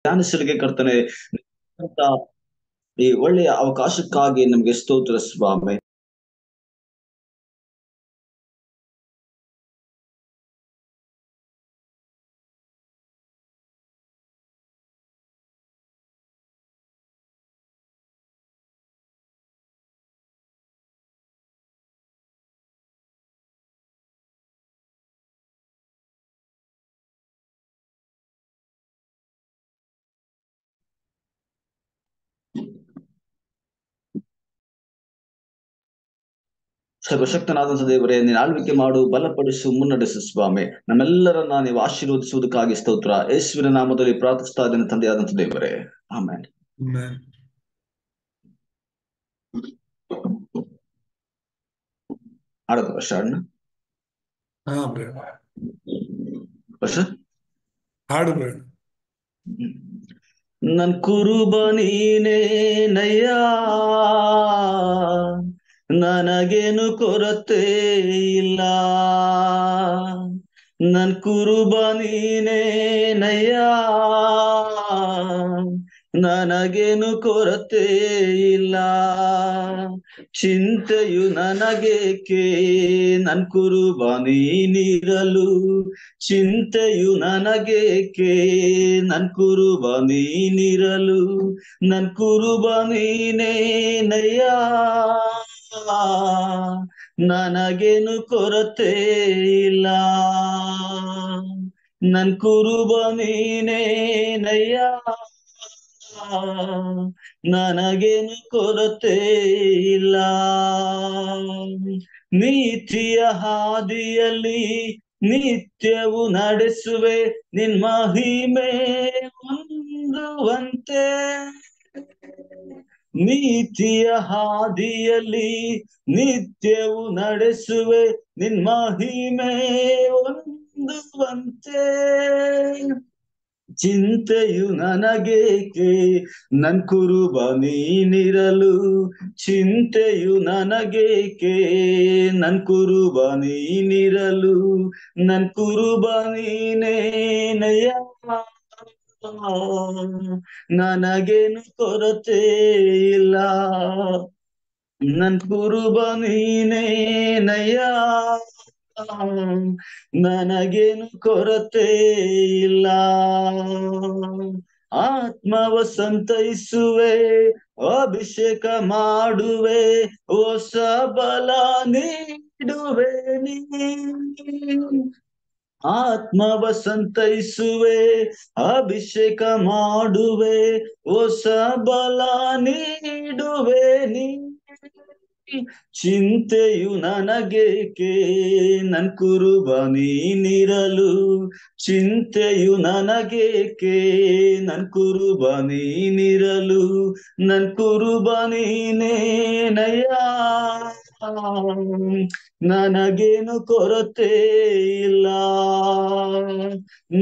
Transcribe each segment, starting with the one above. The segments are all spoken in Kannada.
ಧ್ಯಾನಿಸಲಿಕ್ಕೆ ಕರ್ತನೆ ಅಂತ ಈ ಒಳ್ಳೆಯ ಅವಕಾಶಕ್ಕಾಗಿ ನಮಗೆ ಸ್ತೋತ್ರ ಸ್ವಾಮಿ. ಸರ್ವಶಕ್ತನಾದಂತ ದೇವರೇ, ನೀನು ಆಳ್ವಿಕೆ ಮಾಡು, ಬಲಪಡಿಸು, ಮುನ್ನಡೆಸು ಸ್ವಾಮಿ. ನಮ್ಮೆಲ್ಲರನ್ನ ನೀವು ಆಶೀರ್ವದಿಸುವುದಕ್ಕಾಗಿ ಸ್ತೋತ್ರ. ಯೇಸುವಿನ ನಾಮದಲ್ಲಿ ಪ್ರಾರ್ಥಿಸ್ತಾ ಇದ್ದೇನೆ ತಂದೆಯಾದಂತ ದೇವರೇ, ಆಮೆನ್. ಆಡೋದು ವರ್ಷ ವರ್ಷ ಹಾಡು ನನ್ ಕುರುಬ ನೀನೇ ನಯ್ಯ, ನನಗೇನು ಕೊರತೆ ಇಲ್ಲ. ನನ್ ಕುರುಬ ನೀನೇ ನಯ್ಯ, ನನಗೇನು ಕೊರತೆ ಇಲ್ಲ. ಚಿಂತೆಯು ನನಗೇಕೆ, ನನ್ ಕುರುಬ ನೀನಿರಲು. ಚಿಂತೆಯು ನನಗೇಕೆ, ನನ್ ಕುರುಬ ನೀನಿರಲು. ನನ್ ಕುರುಬ ನೀನೇನಯ್ಯ, ನನಗೇನು ಕೊರತೆ ಇಲ್ಲ. ನನ್ ಕುರುಬ ನೀನೇನಯ್ಯ, ನನಗೇನು ಕೊರತೆ ಇಲ್ಲ. ನೀತಿಯ ಹಾದಿಯಲ್ಲಿ ನಿತ್ಯವು ನಡೆಸುವೆ, ನಿನ್ ಮಹಿಮೆ ಹೊಂದುವಂತೆ. ನೀತಿಯ ಹಾದಿಯಲ್ಲಿ ನಿತ್ಯವು ನಡೆಸುವೆ, ನಿನ್ ಮಹಿಮೆ ಹೊಂದುವಂತೆ. ಚಿಂತೆಯು ನನಗೇಕೆ, ನನ್ ಕುರುಬ ನೀನಿರಲು. ಚಿಂತೆಯು ನನಗೇಕೆ, ನನ್ ಕುರುಬ ನೀನಿರಲು. ನನ್ ಕುರುಬ ನೀನೇನಯ್ಯ, ನನಗೇನು ಕೊರತೆ ಇಲ್ಲ. ನನ್ ಕುರುಬ ನೀನೇನಯ್ಯ, ನನಗೇನು ಕೊರತೆ ಇಲ್ಲ. ಆತ್ಮವ ಸಂತೈಸುವೆ, ಅಭಿಷೇಕ ಮಾಡುವೆ, ಹೊಸ ಬಲ ನೀಡುವೆ ನೀ. ಆತ್ಮವ ಸಂತೈಸುವೆ, ಅಭಿಷೇಕ ಮಾಡುವೆ, ಹೊಸ ಬಲ ನೀಡುವೆ ನೀ. ಚಿಂತೆಯು ನನಗೇಕೆ, ನನ್ ಕುರುಬ ನೀನಿರಲು. ಚಿಂತೆಯು ನನಗೇಕೆ, ನನ್ ಕುರುಬ ನೀನಿರಲು. ನನ್ ಕುರುಬ ನೀನೇನಯ್ಯ, ನನಗೇನು ಕೊರತೆ ಇಲ್ಲ.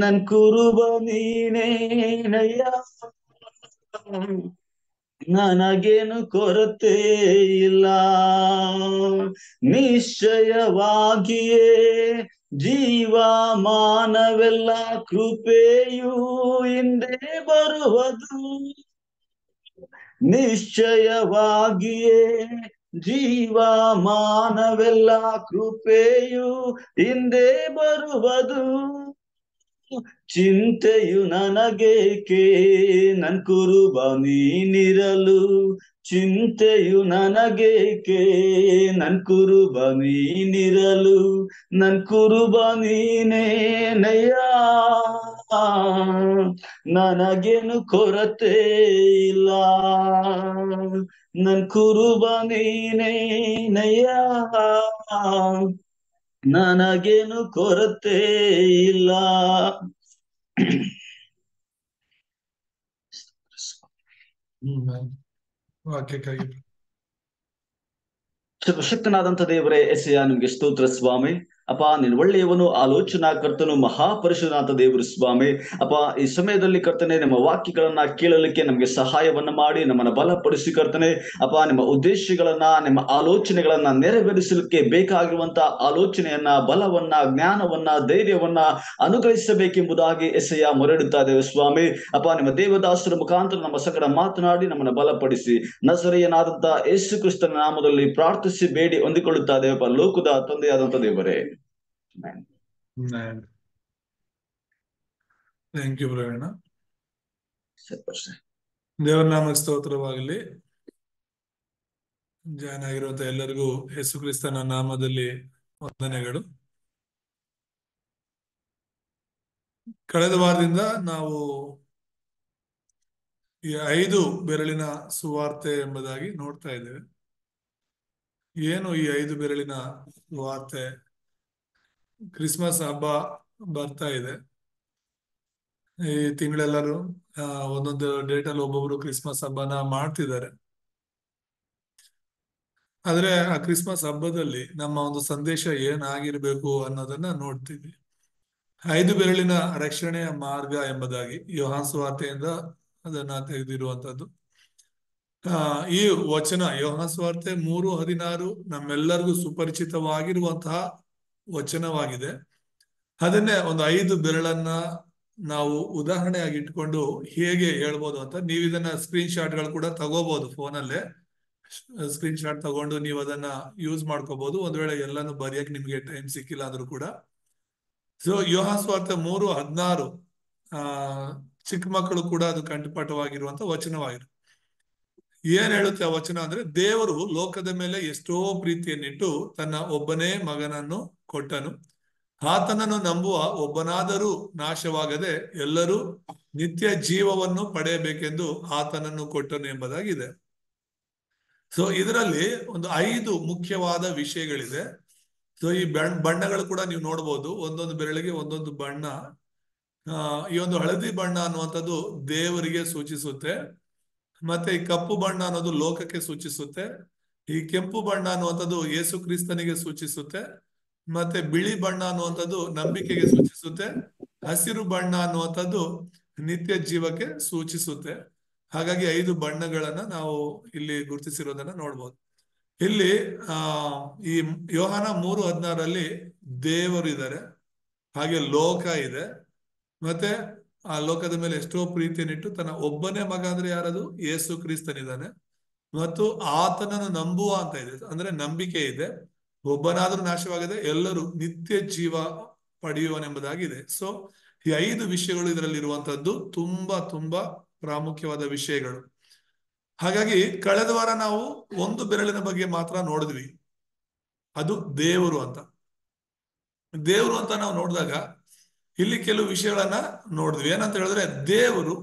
ನನ್ ಕುರುಬ ನೀನೇನಯ್ಯ, ನನಗೇನು ಕೊರತೆ ಇಲ್ಲ. ನಿಶ್ಚಯವಾಗಿಯೇ ಜೀವಮಾನವೆಲ್ಲ ಕೃಪೆಯು ಹಿಂದೆ ಬರುವುದು. ನಿಶ್ಚಯವಾಗಿಯೇ ಜೀವಮಾನವೆಲ್ಲ ಕೃಪೆಯು ಹಿಂದೆ ಬರುವುದು. ಚಿಂತೆಯು ನನಗೇಕೆ, ನನ್ ಕುರುಬ ನೀನಿರಲು. ಚಿಂತೆಯು ನನಗೇಕೆ, ನನ್ ಕುರುಬ ನೀನಿರಲು. ನನ್ ಕುರುಬ ನೀನೇನಯ್ಯ, ನನಗೇನು ಕೊರತೆ ಇಲ್ಲ. ನನ್ ಕುರುಬ ನೀನೇನಯ್ಯ, ನನಗೇನು ಕೊರತೆ ಇಲ್ಲ. ಸರ್ವಶಕ್ತನಾದಂತ ದೇವರೇ, ಎಸೆಯ ನಿಮ್ಗೆ ಸ್ತೋತ್ರ ಸ್ವಾಮಿ. ಅಪ್ಪ ನೀನು ಒಳ್ಳೆಯವನು, ಆಲೋಚನಾ ಕರ್ತನು, ಮಹಾಪರಿಶುದ್ಧನಾಥ ದೇವರು ಸ್ವಾಮಿ. ಅಪ್ಪ ಈ ಸಮಯದಲ್ಲಿ ಕರ್ತನೆ ನಿಮ್ಮ ವಾಕ್ಯಗಳನ್ನ ಕೇಳಲಿಕ್ಕೆ ನಮಗೆ ಸಹಾಯವನ್ನ ಮಾಡಿ ನಮ್ಮನ್ನ ಬಲಪಡಿಸಿ ಕರ್ತನೆ. ಅಪ್ಪ ನಿಮ್ಮ ಉದ್ದೇಶಗಳನ್ನ, ನಿಮ್ಮ ಆಲೋಚನೆಗಳನ್ನ ನೆರವೇರಿಸಲಿಕ್ಕೆ ಬೇಕಾಗಿರುವಂತ ಆಲೋಚನೆಯನ್ನ, ಬಲವನ್ನ, ಜ್ಞಾನವನ್ನ, ಧೈರ್ಯವನ್ನ ಅನುಗ್ರಹಿಸಬೇಕೆಂಬುದಾಗಿ ಎಸೆಯ ಮೊರೆಡುತ್ತಾ ಇದ್ದೇವೆ ಸ್ವಾಮಿ. ಅಪ್ಪ ನಿಮ್ಮ ದೇವದಾಸರ ಮುಖಾಂತರ ನಮ್ಮ ಸಂಗಡ ಮಾತನಾಡಿ ನಮ್ಮನ್ನು ಬಲಪಡಿಸಿ ನಜರೇಯನಾದಂತ ಯೇಸು ಕ್ರಿಸ್ತನ ನಾಮದಲ್ಲಿ ಪ್ರಾರ್ಥಿಸಿ ಬೇಡಿ ಹೊಂದಿಕೊಳ್ಳುತ್ತಾ ಇದ್ದೇವಪ್ಪ ಲೋಕದ ತಂದೆಯಾದಂತ ದೇವರೇ. Thank you Praveen. ಸರಿ. ದೇವರ ನಾಮಕ್ಕೆ ಸ್ತೋತ್ರವಾಗಲಿ. ಜಾಯ್ನ್ ಆಗಿರುವಂತ ಎಲ್ಲರಿಗೂ ಯೇಸು ಕ್ರಿಸ್ತನ ನಾಮದಲ್ಲಿ ವಂದನೆಗಳು. ಕಳೆದ ವಾರದಿಂದ ನಾವು ಈ 5 ಬೆರಳಿನ ಸುವಾರ್ತೆ ಎಂಬುದಾಗಿ ನೋಡ್ತಾ ಇದ್ದೇವೆ. ಏನು ಈ 5 ಬೆರಳಿನ ಸುವಾರ್ತೆ? ಕ್ರಿಸ್ಮಸ್ ಹಬ್ಬ ಬರ್ತಾ ಇದೆ. ಈ ತಿಂಗಳೆಲ್ಲರೂ ಒಂದೊಂದು ಡೇಟಲ್ಲಿ ಒಬ್ಬೊಬ್ರು ಕ್ರಿಸ್ಮಸ್ ಹಬ್ಬನ ಮಾಡ್ತಿದ್ದಾರೆ. ಆದ್ರೆ ಆ ಕ್ರಿಸ್ಮಸ್ ಹಬ್ಬದಲ್ಲಿ ನಮ್ಮ ಒಂದು ಸಂದೇಶ ಏನಾಗಿರ್ಬೇಕು ಅನ್ನೋದನ್ನ ನೋಡ್ತೀವಿ. 5 ಬೆರಳಿನ ರಕ್ಷಣೆಯ ಮಾರ್ಗ ಎಂಬುದಾಗಿ ಯೋಹಾನ್ ಸುವಾರ್ತೆಯಿಂದ ಅದನ್ನ ತೆಗೆದಿರುವಂತದ್ದು. ಈ ವಚನ ಯೋಹಾನ್ ಸುವಾರ್ತೆ 3:16 ನಮ್ಮೆಲ್ಲರಿಗೂ ಸುಪರಿಚಿತವಾಗಿರುವಂತಹ ವಚನವಾಗಿದೆ. ಅದನ್ನೇ ಒಂದು 5 ಬೆರಳನ್ನ ನಾವು ಉದಾಹರಣೆಯಾಗಿ ಇಟ್ಕೊಂಡು ಹೇಗೆ ಹೇಳ್ಬೋದು ಅಂತ ನೀವು ಇದನ್ನ ಸ್ಕ್ರೀನ್ ಶಾಟ್ಗಳು ಕೂಡ ತಗೋಬಹುದು. ಫೋನಲ್ಲೇ ಸ್ಕ್ರೀನ್ ಶಾಟ್ ತಗೊಂಡು ನೀವು ಅದನ್ನ ಯೂಸ್ ಮಾಡ್ಕೋಬಹುದು. ಒಂದ್ ವೇಳೆ ಎಲ್ಲಾನು ಬರೆಯಕ್ಕೆ ನಿಮ್ಗೆ ಟೈಮ್ ಸಿಕ್ಕಿಲ್ಲ ಅಂದ್ರೂ ಕೂಡ. ಸೊ ಯೋಹಾನ್ ಸುವಾರ್ತೆ 3:16 ಚಿಕ್ಕ ಮಕ್ಕಳು ಕೂಡ ಅದು ಕಂಠಪಾಠವಾಗಿರುವಂತ ವಚನವಾಗಿದೆ. ಏನ್ ಹೇಳುತ್ತೆ ಆ ವಚನ ಅಂದ್ರೆ, ದೇವರು ಲೋಕದ ಮೇಲೆ ಎಷ್ಟೋ ಪ್ರೀತಿಯನ್ನಿಟ್ಟು ತನ್ನ ಒಬ್ಬನೇ ಮಗನನ್ನು ಕೊಟ್ಟನು. ಆತನನ್ನು ನಂಬುವ ಒಬ್ಬನಾದರೂ ನಾಶವಾಗದೆ ಎಲ್ಲರೂ ನಿತ್ಯ ಜೀವವನ್ನು ಪಡೆಯಬೇಕೆಂದು ಆತನನ್ನು ಕೊಟ್ಟನು ಎಂಬುದಾಗಿದೆ. ಸೊ ಇದರಲ್ಲಿ ಒಂದು 5 ಮುಖ್ಯವಾದ ವಿಷಯಗಳಿದೆ. ಸೊ ಈ ಬಣ್ಣಗಳು ಕೂಡ ನೀವು ನೋಡ್ಬೋದು. ಒಂದೊಂದು ಬೆರಳಿಗೆ ಒಂದೊಂದು ಬಣ್ಣ. ಈ ಒಂದು ಹಳದಿ ಬಣ್ಣ ಅನ್ನುವಂಥದ್ದು ದೇವರಿಗೆ ಸೂಚಿಸುತ್ತೆ. ಮತ್ತೆ ಈ ಕಪ್ಪು ಬಣ್ಣ ಅನ್ನೋದು ಲೋಕಕ್ಕೆ ಸೂಚಿಸುತ್ತೆ. ಈ ಕೆಂಪು ಬಣ್ಣ ಅನ್ನುವಂಥದ್ದು ಯೇಸು ಕ್ರಿಸ್ತನಿಗೆ ಸೂಚಿಸುತ್ತೆ. ಮತ್ತೆ ಬಿಳಿ ಬಣ್ಣ ಅನ್ನುವಂಥದ್ದು ನಂಬಿಕೆಗೆ ಸೂಚಿಸುತ್ತೆ. ಹಸಿರು ಬಣ್ಣ ಅನ್ನುವಂಥದ್ದು ನಿತ್ಯ ಜೀವಕ್ಕೆ ಸೂಚಿಸುತ್ತೆ. ಹಾಗಾಗಿ 5 ಬಣ್ಣಗಳನ್ನ ನಾವು ಇಲ್ಲಿ ಗುರುತಿಸಿರೋದನ್ನ ನೋಡ್ಬೋದು. ಇಲ್ಲಿ ಈ ಯೋಹಾನ 3:16 ದೇವರು ಇದ್ದಾರೆ, ಹಾಗೆ ಲೋಕ ಇದೆ, ಮತ್ತೆ ಆ ಲೋಕದ ಮೇಲೆ ಎಷ್ಟೋ ಪ್ರೀತಿಯನ್ನಿಟ್ಟು ತನ್ನ ಒಬ್ಬನೇ ಮಗ ಅಂದ್ರೆ ಯಾರದು? ಯೇಸು ಕ್ರಿಸ್ತನಿದ್ದಾನೆ. ಮತ್ತು ಆತನನ್ನು ನಂಬುವ ಅಂತ ಇದೆ, ಅಂದ್ರೆ ನಂಬಿಕೆ ಇದೆ. ಒಬ್ಬನಾದ್ರೂ ನಾಶವಾಗದೆ ಎಲ್ಲರೂ ನಿತ್ಯ ಜೀವ ಪಡೆಯುವನೆಂಬುದಾಗಿದೆ. ಸೊ ಈ 5 ವಿಷಯಗಳು ಇದರಲ್ಲಿ ಇರುವಂತದ್ದು ತುಂಬಾ ತುಂಬಾ ಪ್ರಾಮುಖ್ಯವಾದ ವಿಷಯಗಳು. ಹಾಗಾಗಿ ಕಳೆದ ವಾರ ನಾವು ಒಂದು ಬೆರಳಿನ ಬಗ್ಗೆ ಮಾತ್ರ ನೋಡಿದ್ವಿ, ಅದು ದೇವರು ಅಂತ. ದೇವರು ಅಂತ ನಾವು ನೋಡಿದಾಗ ಇಲ್ಲಿ ಕೆಲವು ವಿಷಯಗಳನ್ನ ನೋಡಿದ್ವಿ. ಏನಂತ ಹೇಳಿದ್ರೆ, ದೇವರು,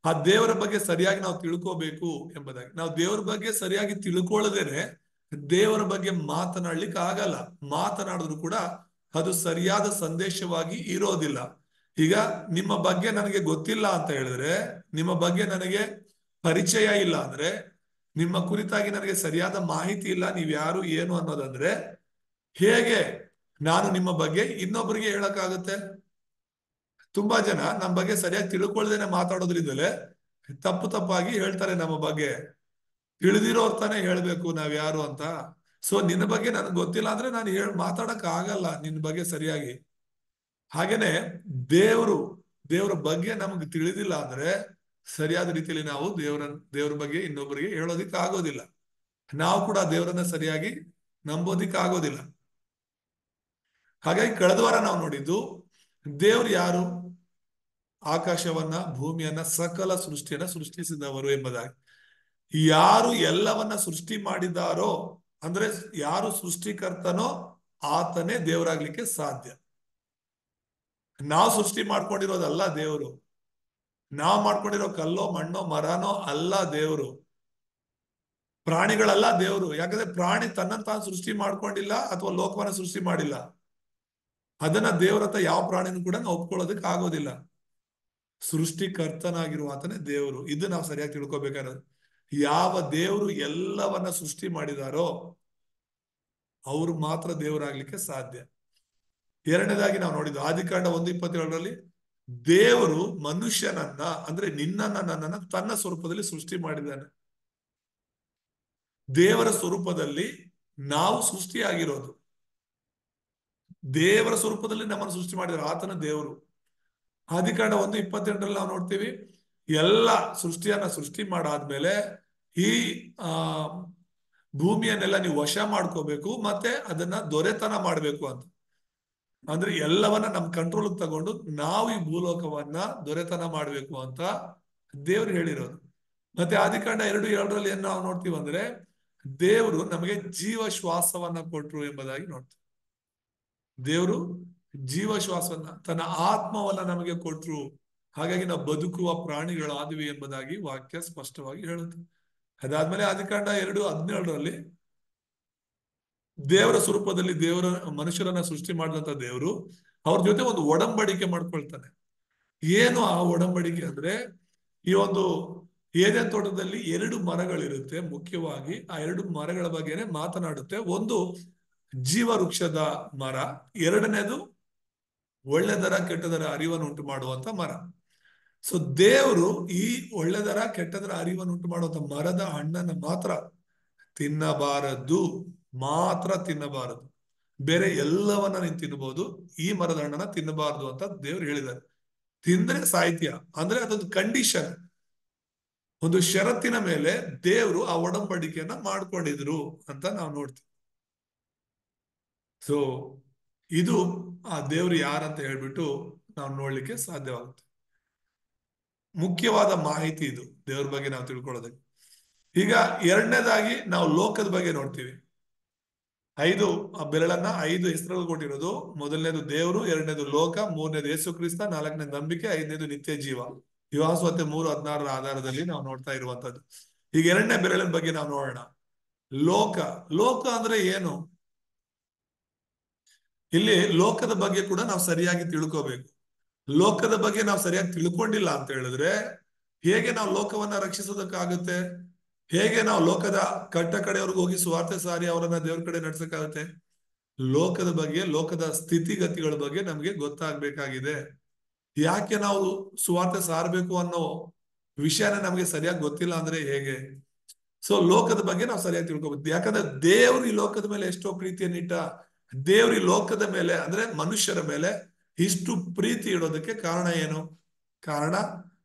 ಆ ದೇವರ ಬಗ್ಗೆ ಸರಿಯಾಗಿ ನಾವು ತಿಳ್ಕೋಬೇಕು ಎಂಬುದಾಗಿ. ನಾವು ದೇವರ ಬಗ್ಗೆ ಸರಿಯಾಗಿ ತಿಳ್ಕೊಳ್ಳದೇನೆ ದೇವರ ಬಗ್ಗೆ ಮಾತನಾಡ್ಲಿಕ್ಕೆ ಆಗಲ್ಲ. ಮಾತನಾಡಿದ್ರು ಕೂಡ ಅದು ಸರಿಯಾದ ಸಂದೇಶವಾಗಿ ಇರೋದಿಲ್ಲ. ಈಗ ನಿಮ್ಮ ಬಗ್ಗೆ ನನಗೆ ಗೊತ್ತಿಲ್ಲ ಅಂತ ಹೇಳಿದ್ರೆ, ನಿಮ್ಮ ಬಗ್ಗೆ ನನಗೆ ಪರಿಚಯ ಇಲ್ಲ ಅಂದ್ರೆ, ನಿಮ್ಮ ಕುರಿತಾಗಿ ನನಗೆ ಸರಿಯಾದ ಮಾಹಿತಿ ಇಲ್ಲ, ನೀವ್ ಯಾರು ಏನು ಅನ್ನೋದಂದ್ರೆ, ಹೇಗೆ ನಾನು ನಿಮ್ಮ ಬಗ್ಗೆ ಇನ್ನೊಬ್ಬರಿಗೆ ಹೇಳಕ್ಕಾಗುತ್ತೆ? ತುಂಬಾ ಜನ ನಮ್ಮ ಬಗ್ಗೆ ಸರಿಯಾಗಿ ತಿಳ್ಕೊಳ್ದೇನೆ ಮಾತಾಡೋದ್ರಿಂದಲೇ ತಪ್ಪಾಗಿ ಹೇಳ್ತಾರೆ ನಮ್ಮ ಬಗ್ಗೆ. ತಿಳಿದಿರೋರ್ ತಾನೇ ಹೇಳ್ಬೇಕು ನಾವ್ ಯಾರು ಅಂತ. ಸೊ ನಿನ್ನ ಬಗ್ಗೆ ನನಗೆ ಗೊತ್ತಿಲ್ಲ ಅಂದ್ರೆ ನಾನು ಮಾತಾಡಕ್ ಆಗಲ್ಲ ನಿನ್ನ ಬಗ್ಗೆ ಸರಿಯಾಗಿ. ಹಾಗೇನೆ ದೇವರ ಬಗ್ಗೆ ನಮಗೆ ತಿಳಿದಿಲ್ಲ ಅಂದ್ರೆ ಸರಿಯಾದ ರೀತಿಯಲ್ಲಿ ನಾವು ದೇವರ ಬಗ್ಗೆ ಇನ್ನೊಬ್ಬರಿಗೆ ಹೇಳೋದಿಕ್ ಆಗೋದಿಲ್ಲ. ನಾವು ಕೂಡ ದೇವರನ್ನ ಸರಿಯಾಗಿ ನಂಬೋದಿಕ್ ಆಗೋದಿಲ್ಲ. ಹಾಗಾಗಿ ಕಳೆದ ವಾರ ನಾವು ನೋಡಿದ್ದು, ದೇವ್ರು ಯಾರು? ಆಕಾಶವನ್ನ, ಭೂಮಿಯನ್ನ, ಸಕಲ ಸೃಷ್ಟಿಯನ್ನ ಸೃಷ್ಟಿಸಿದವರು ಎಂಬುದಾಗಿ. ಯಾರು ಎಲ್ಲವನ್ನ ಸೃಷ್ಟಿ ಮಾಡಿದಾರೋ, ಅಂದ್ರೆ ಯಾರು ಸೃಷ್ಟಿಕರ್ತನೋ ಆತನೇ ದೇವರಾಗ್ಲಿಕ್ಕೆ ಸಾಧ್ಯ. ನಾವು ಸೃಷ್ಟಿ ಮಾಡ್ಕೊಂಡಿರೋದಲ್ಲ ದೇವರು. ನಾವು ಮಾಡ್ಕೊಂಡಿರೋ ಕಲ್ಲೋ ಮಣ್ಣೋ ಮರನೋ ಅಲ್ಲ ದೇವರು. ಪ್ರಾಣಿಗಳಲ್ಲ ದೇವರು. ಯಾಕಂದ್ರೆ ಪ್ರಾಣಿ ತನ್ನನ್ನು ತಾನು ಸೃಷ್ಟಿ ಮಾಡ್ಕೊಂಡಿಲ್ಲ ಅಥವಾ ಲೋಕವನ್ನ ಸೃಷ್ಟಿ ಮಾಡಿಲ್ಲ. ಅದನ್ನ ದೇವರತ್ತ ಯಾವ ಪ್ರಾಣಿನೂ ಕೂಡ ನಾವು ಒಪ್ಕೊಳ್ಳೋದಕ್ಕೆ ಆಗೋದಿಲ್ಲ. ಸೃಷ್ಟಿಕರ್ತನಾಗಿರುವ ಆತನೇ ದೇವರು. ಇದು ನಾವು ಸರಿಯಾಗಿ ತಿಳ್ಕೊಬೇಕಾದ್ರೆ, ಯಾವ ದೇವರು ಎಲ್ಲವನ್ನ ಸೃಷ್ಟಿ ಮಾಡಿದಾರೋ ಅವರು ಮಾತ್ರ ದೇವರಾಗ್ಲಿಕ್ಕೆ ಸಾಧ್ಯ. ಎರಡನೇದಾಗಿ ನಾವು ನೋಡಿದ್ದು ಆದಿಕಾಂಡ 1:27 ದೇವರು ಮನುಷ್ಯನನ್ನ ಅಂದ್ರೆ ನಿನ್ನನ್ನ ನನ್ನನ್ನ ತನ್ನ ಸ್ವರೂಪದಲ್ಲಿ ಸೃಷ್ಟಿ ಮಾಡಿದ್ದಾನೆ. ದೇವರ ಸ್ವರೂಪದಲ್ಲಿ ನಾವು ಸೃಷ್ಟಿಯಾಗಿರೋದು, ದೇವರ ಸ್ವರೂಪದಲ್ಲಿ ನಮ್ಮನ್ನು ಸೃಷ್ಟಿ ಮಾಡಿದ್ದಾರೆ, ಆತನ ದೇವರು. ಆದಿಕಾಂಡ 1:28 ನಾವು ನೋಡ್ತೀವಿ, ಎಲ್ಲ ಸೃಷ್ಟಿ ಮಾಡಾದ್ಮೇಲೆ ಈ ಆ ಭೂಮಿಯನ್ನೆಲ್ಲ ನೀವು ವಶ ಮಾಡ್ಕೋಬೇಕು, ಮತ್ತೆ ಅದನ್ನ ದೊರೆತನ ಮಾಡ್ಬೇಕು ಅಂತ. ಅಂದ್ರೆ ಎಲ್ಲವನ್ನ ನಮ್ ಕಂಟ್ರೋಲ್ ತಗೊಂಡು ನಾವು ಈ ಭೂಲೋಕವನ್ನ ದೊರೆತನ ಮಾಡ್ಬೇಕು ಅಂತ ದೇವ್ರು ಹೇಳಿರೋದು. ಮತ್ತೆ ಆದಿಕಾಂಡ 2:7 ಏನ್ ನಾವು ನೋಡ್ತೀವಿ ಅಂದ್ರೆ ದೇವರು ನಮಗೆ ಜೀವ ಶ್ವಾಸವನ್ನ ಕೊಟ್ರು ಎಂಬುದಾಗಿ ನೋಡ್ತೀವಿ. ದೇವರು ಜೀವ ಶ್ವಾಸವನ್ನ ತನ್ನ ಆತ್ಮವನ್ನ ನಮಗೆ ಕೊಟ್ರು, ಹಾಗಾಗಿ ನಾವು ಬದುಕುವ ಪ್ರಾಣಿಗಳಾದ್ವಿ ಎಂಬುದಾಗಿ ವಾಕ್ಯ ಸ್ಪಷ್ಟವಾಗಿ ಹೇಳುತ್ತೆ. ಅದಾದ್ಮೇಲೆ ಆದಿಕಾಂಡ 2:17 ದೇವರ ಸ್ವರೂಪದಲ್ಲಿ ಮನುಷ್ಯರನ್ನ ಸೃಷ್ಟಿ ಮಾಡಿದಂತ ದೇವರು ಅವ್ರ ಜೊತೆ ಒಂದು ಒಡಂಬಡಿಕೆ ಮಾಡ್ಕೊಳ್ತಾನೆ. ಏನು ಆ ಒಡಂಬಡಿಕೆ ಅಂದ್ರೆ, ಈ ಒಂದು ಏದೇನ್ ತೋಟದಲ್ಲಿ 2 ಮರಗಳಿರುತ್ತೆ, ಮುಖ್ಯವಾಗಿ ಆ 2 ಮರಗಳ ಬಗ್ಗೆನೆ ಮಾತನಾಡುತ್ತೆ. ಒಂದು ಜೀವ ವೃಕ್ಷದ ಮರ, ಎರಡನೇದು ಒಳ್ಳೆದರ ಕೆಟ್ಟದರ ಅರಿವನ್ನು ಉಂಟು ಮಾಡುವಂತ ಮರ. ಸೊ ದೇವರು ಈ ಒಳ್ಳೆದರ ಕೆಟ್ಟದರ ಅರಿವನ್ನು ಉಂಟು ಮಾಡುವಂತ ಮರದ ಹಣ್ಣನ್ನ ಮಾತ್ರ ತಿನ್ನಬಾರದು, ಬೇರೆ ಎಲ್ಲವನ್ನ ನೀನ್ ತಿನ್ನಬಹುದು, ಈ ಮರದ ಹಣ್ಣನ್ನ ತಿನ್ನಬಾರದು ಅಂತ ದೇವ್ರು ಹೇಳಿದ್ದಾರೆ. ತಿಂದ್ರೆ ಸಾಹಿತ್ಯ ಅಂದ್ರೆ ಅದೊಂದು ಕಂಡೀಷನ್, ಒಂದು ಷರತ್ತಿನ ಮೇಲೆ ದೇವರು ಆ ಒಡಂಬಡಿಕೆಯನ್ನ ಮಾಡ್ಕೊಂಡಿದ್ರು ಅಂತ ನಾವು ನೋಡ್ತೀವಿ. ಸೊ ಇದು ಆ ದೇವ್ರು ಯಾರಂತ ಹೇಳ್ಬಿಟ್ಟು ನಾವು ನೋಡ್ಲಿಕ್ಕೆ ಸಾಧ್ಯವಾಗುತ್ತೆ. ಮುಖ್ಯವಾದ ಮಾಹಿತಿ ಇದು ದೇವ್ರ ಬಗ್ಗೆ ನಾವು ತಿಳ್ಕೊಳ್ಳೋದಕ್ಕೆ. ಈಗ ಎರಡನೇದಾಗಿ ನಾವು ಲೋಕದ ಬಗ್ಗೆ ನೋಡ್ತೀವಿ. 5 ಬೆರಳನ್ನ 5 ಹೆಸರುಗಳು ಕೊಟ್ಟಿರೋದು. ಮೊದಲನೇದು ದೇವರು, ಎರಡನೇದು ಲೋಕ, ಮೂರನೇದು ಯೇಸು ಕ್ರಿಸ್ತ, ನಾಲ್ಕನೇದು ನಂಬಿಕೆ, ಐದನೇದು ನಿತ್ಯ ಜೀವ. ಯೋಹಾನಸುವಾರ್ತೆ 3:16 ಆಧಾರದಲ್ಲಿ ನಾವು ನೋಡ್ತಾ ಇರುವಂತದ್ದು. ಈಗ ಎರಡನೇ ಬೆರಳಿನ ಬಗ್ಗೆ ನಾವು ನೋಡೋಣ. ಲೋಕ ಅಂದ್ರೆ ಏನು? ಇಲ್ಲಿ ಲೋಕದ ಬಗ್ಗೆ ಕೂಡ ನಾವು ಸರಿಯಾಗಿ ತಿಳ್ಕೋಬೇಕು. ಲೋಕದ ಬಗ್ಗೆ ನಾವು ಸರಿಯಾಗಿ ತಿಳ್ಕೊಂಡಿಲ್ಲ ಅಂತ ಹೇಳಿದ್ರೆ ಹೇಗೆ ನಾವು ಲೋಕವನ್ನ ರಕ್ಷಿಸೋದಕ್ಕಾಗುತ್ತೆ? ಹೇಗೆ ನಾವು ಲೋಕದ ಕಟ್ಟ ಕಡೆಯವ್ರಿಗೆ ಹೋಗಿ ಸುವಾರ್ತೆ ಸಾರಿ ಅವರನ್ನ ದೇವ್ರ ಕಡೆ ನಡ್ಸಕ್ಕಾಗುತ್ತೆ? ಲೋಕದ ಬಗ್ಗೆ, ಲೋಕದ ಸ್ಥಿತಿಗತಿಗಳ ಬಗ್ಗೆ ನಮ್ಗೆ ಗೊತ್ತಾಗ್ಬೇಕಾಗಿದೆ. ಯಾಕೆ ನಾವು ಸುವಾರ್ತೆ ಸಾರಬೇಕು ಅನ್ನೋ ವಿಷಯನ ನಮ್ಗೆ ಸರಿಯಾಗಿ ಗೊತ್ತಿಲ್ಲ ಅಂದ್ರೆ ಹೇಗೆ? ಸೊ ಲೋಕದ ಬಗ್ಗೆ ನಾವು ಸರಿಯಾಗಿ ತಿಳ್ಕೊಬೇಕು. ಯಾಕಂದ್ರೆ ದೇವ್ರು ಈ ಲೋಕದ ಮೇಲೆ ಎಷ್ಟೋ ಪ್ರೀತಿಯನ್ನಿಟ್ಟ. ದೇವ್ರು ಈ ಲೋಕದ ಮೇಲೆ ಅಂದ್ರೆ ಮನುಷ್ಯರ ಮೇಲೆ ಇಷ್ಟು ಪ್ರೀತಿ ಇಡೋದಕ್ಕೆ ಕಾರಣ ಏನು? ಕಾರಣ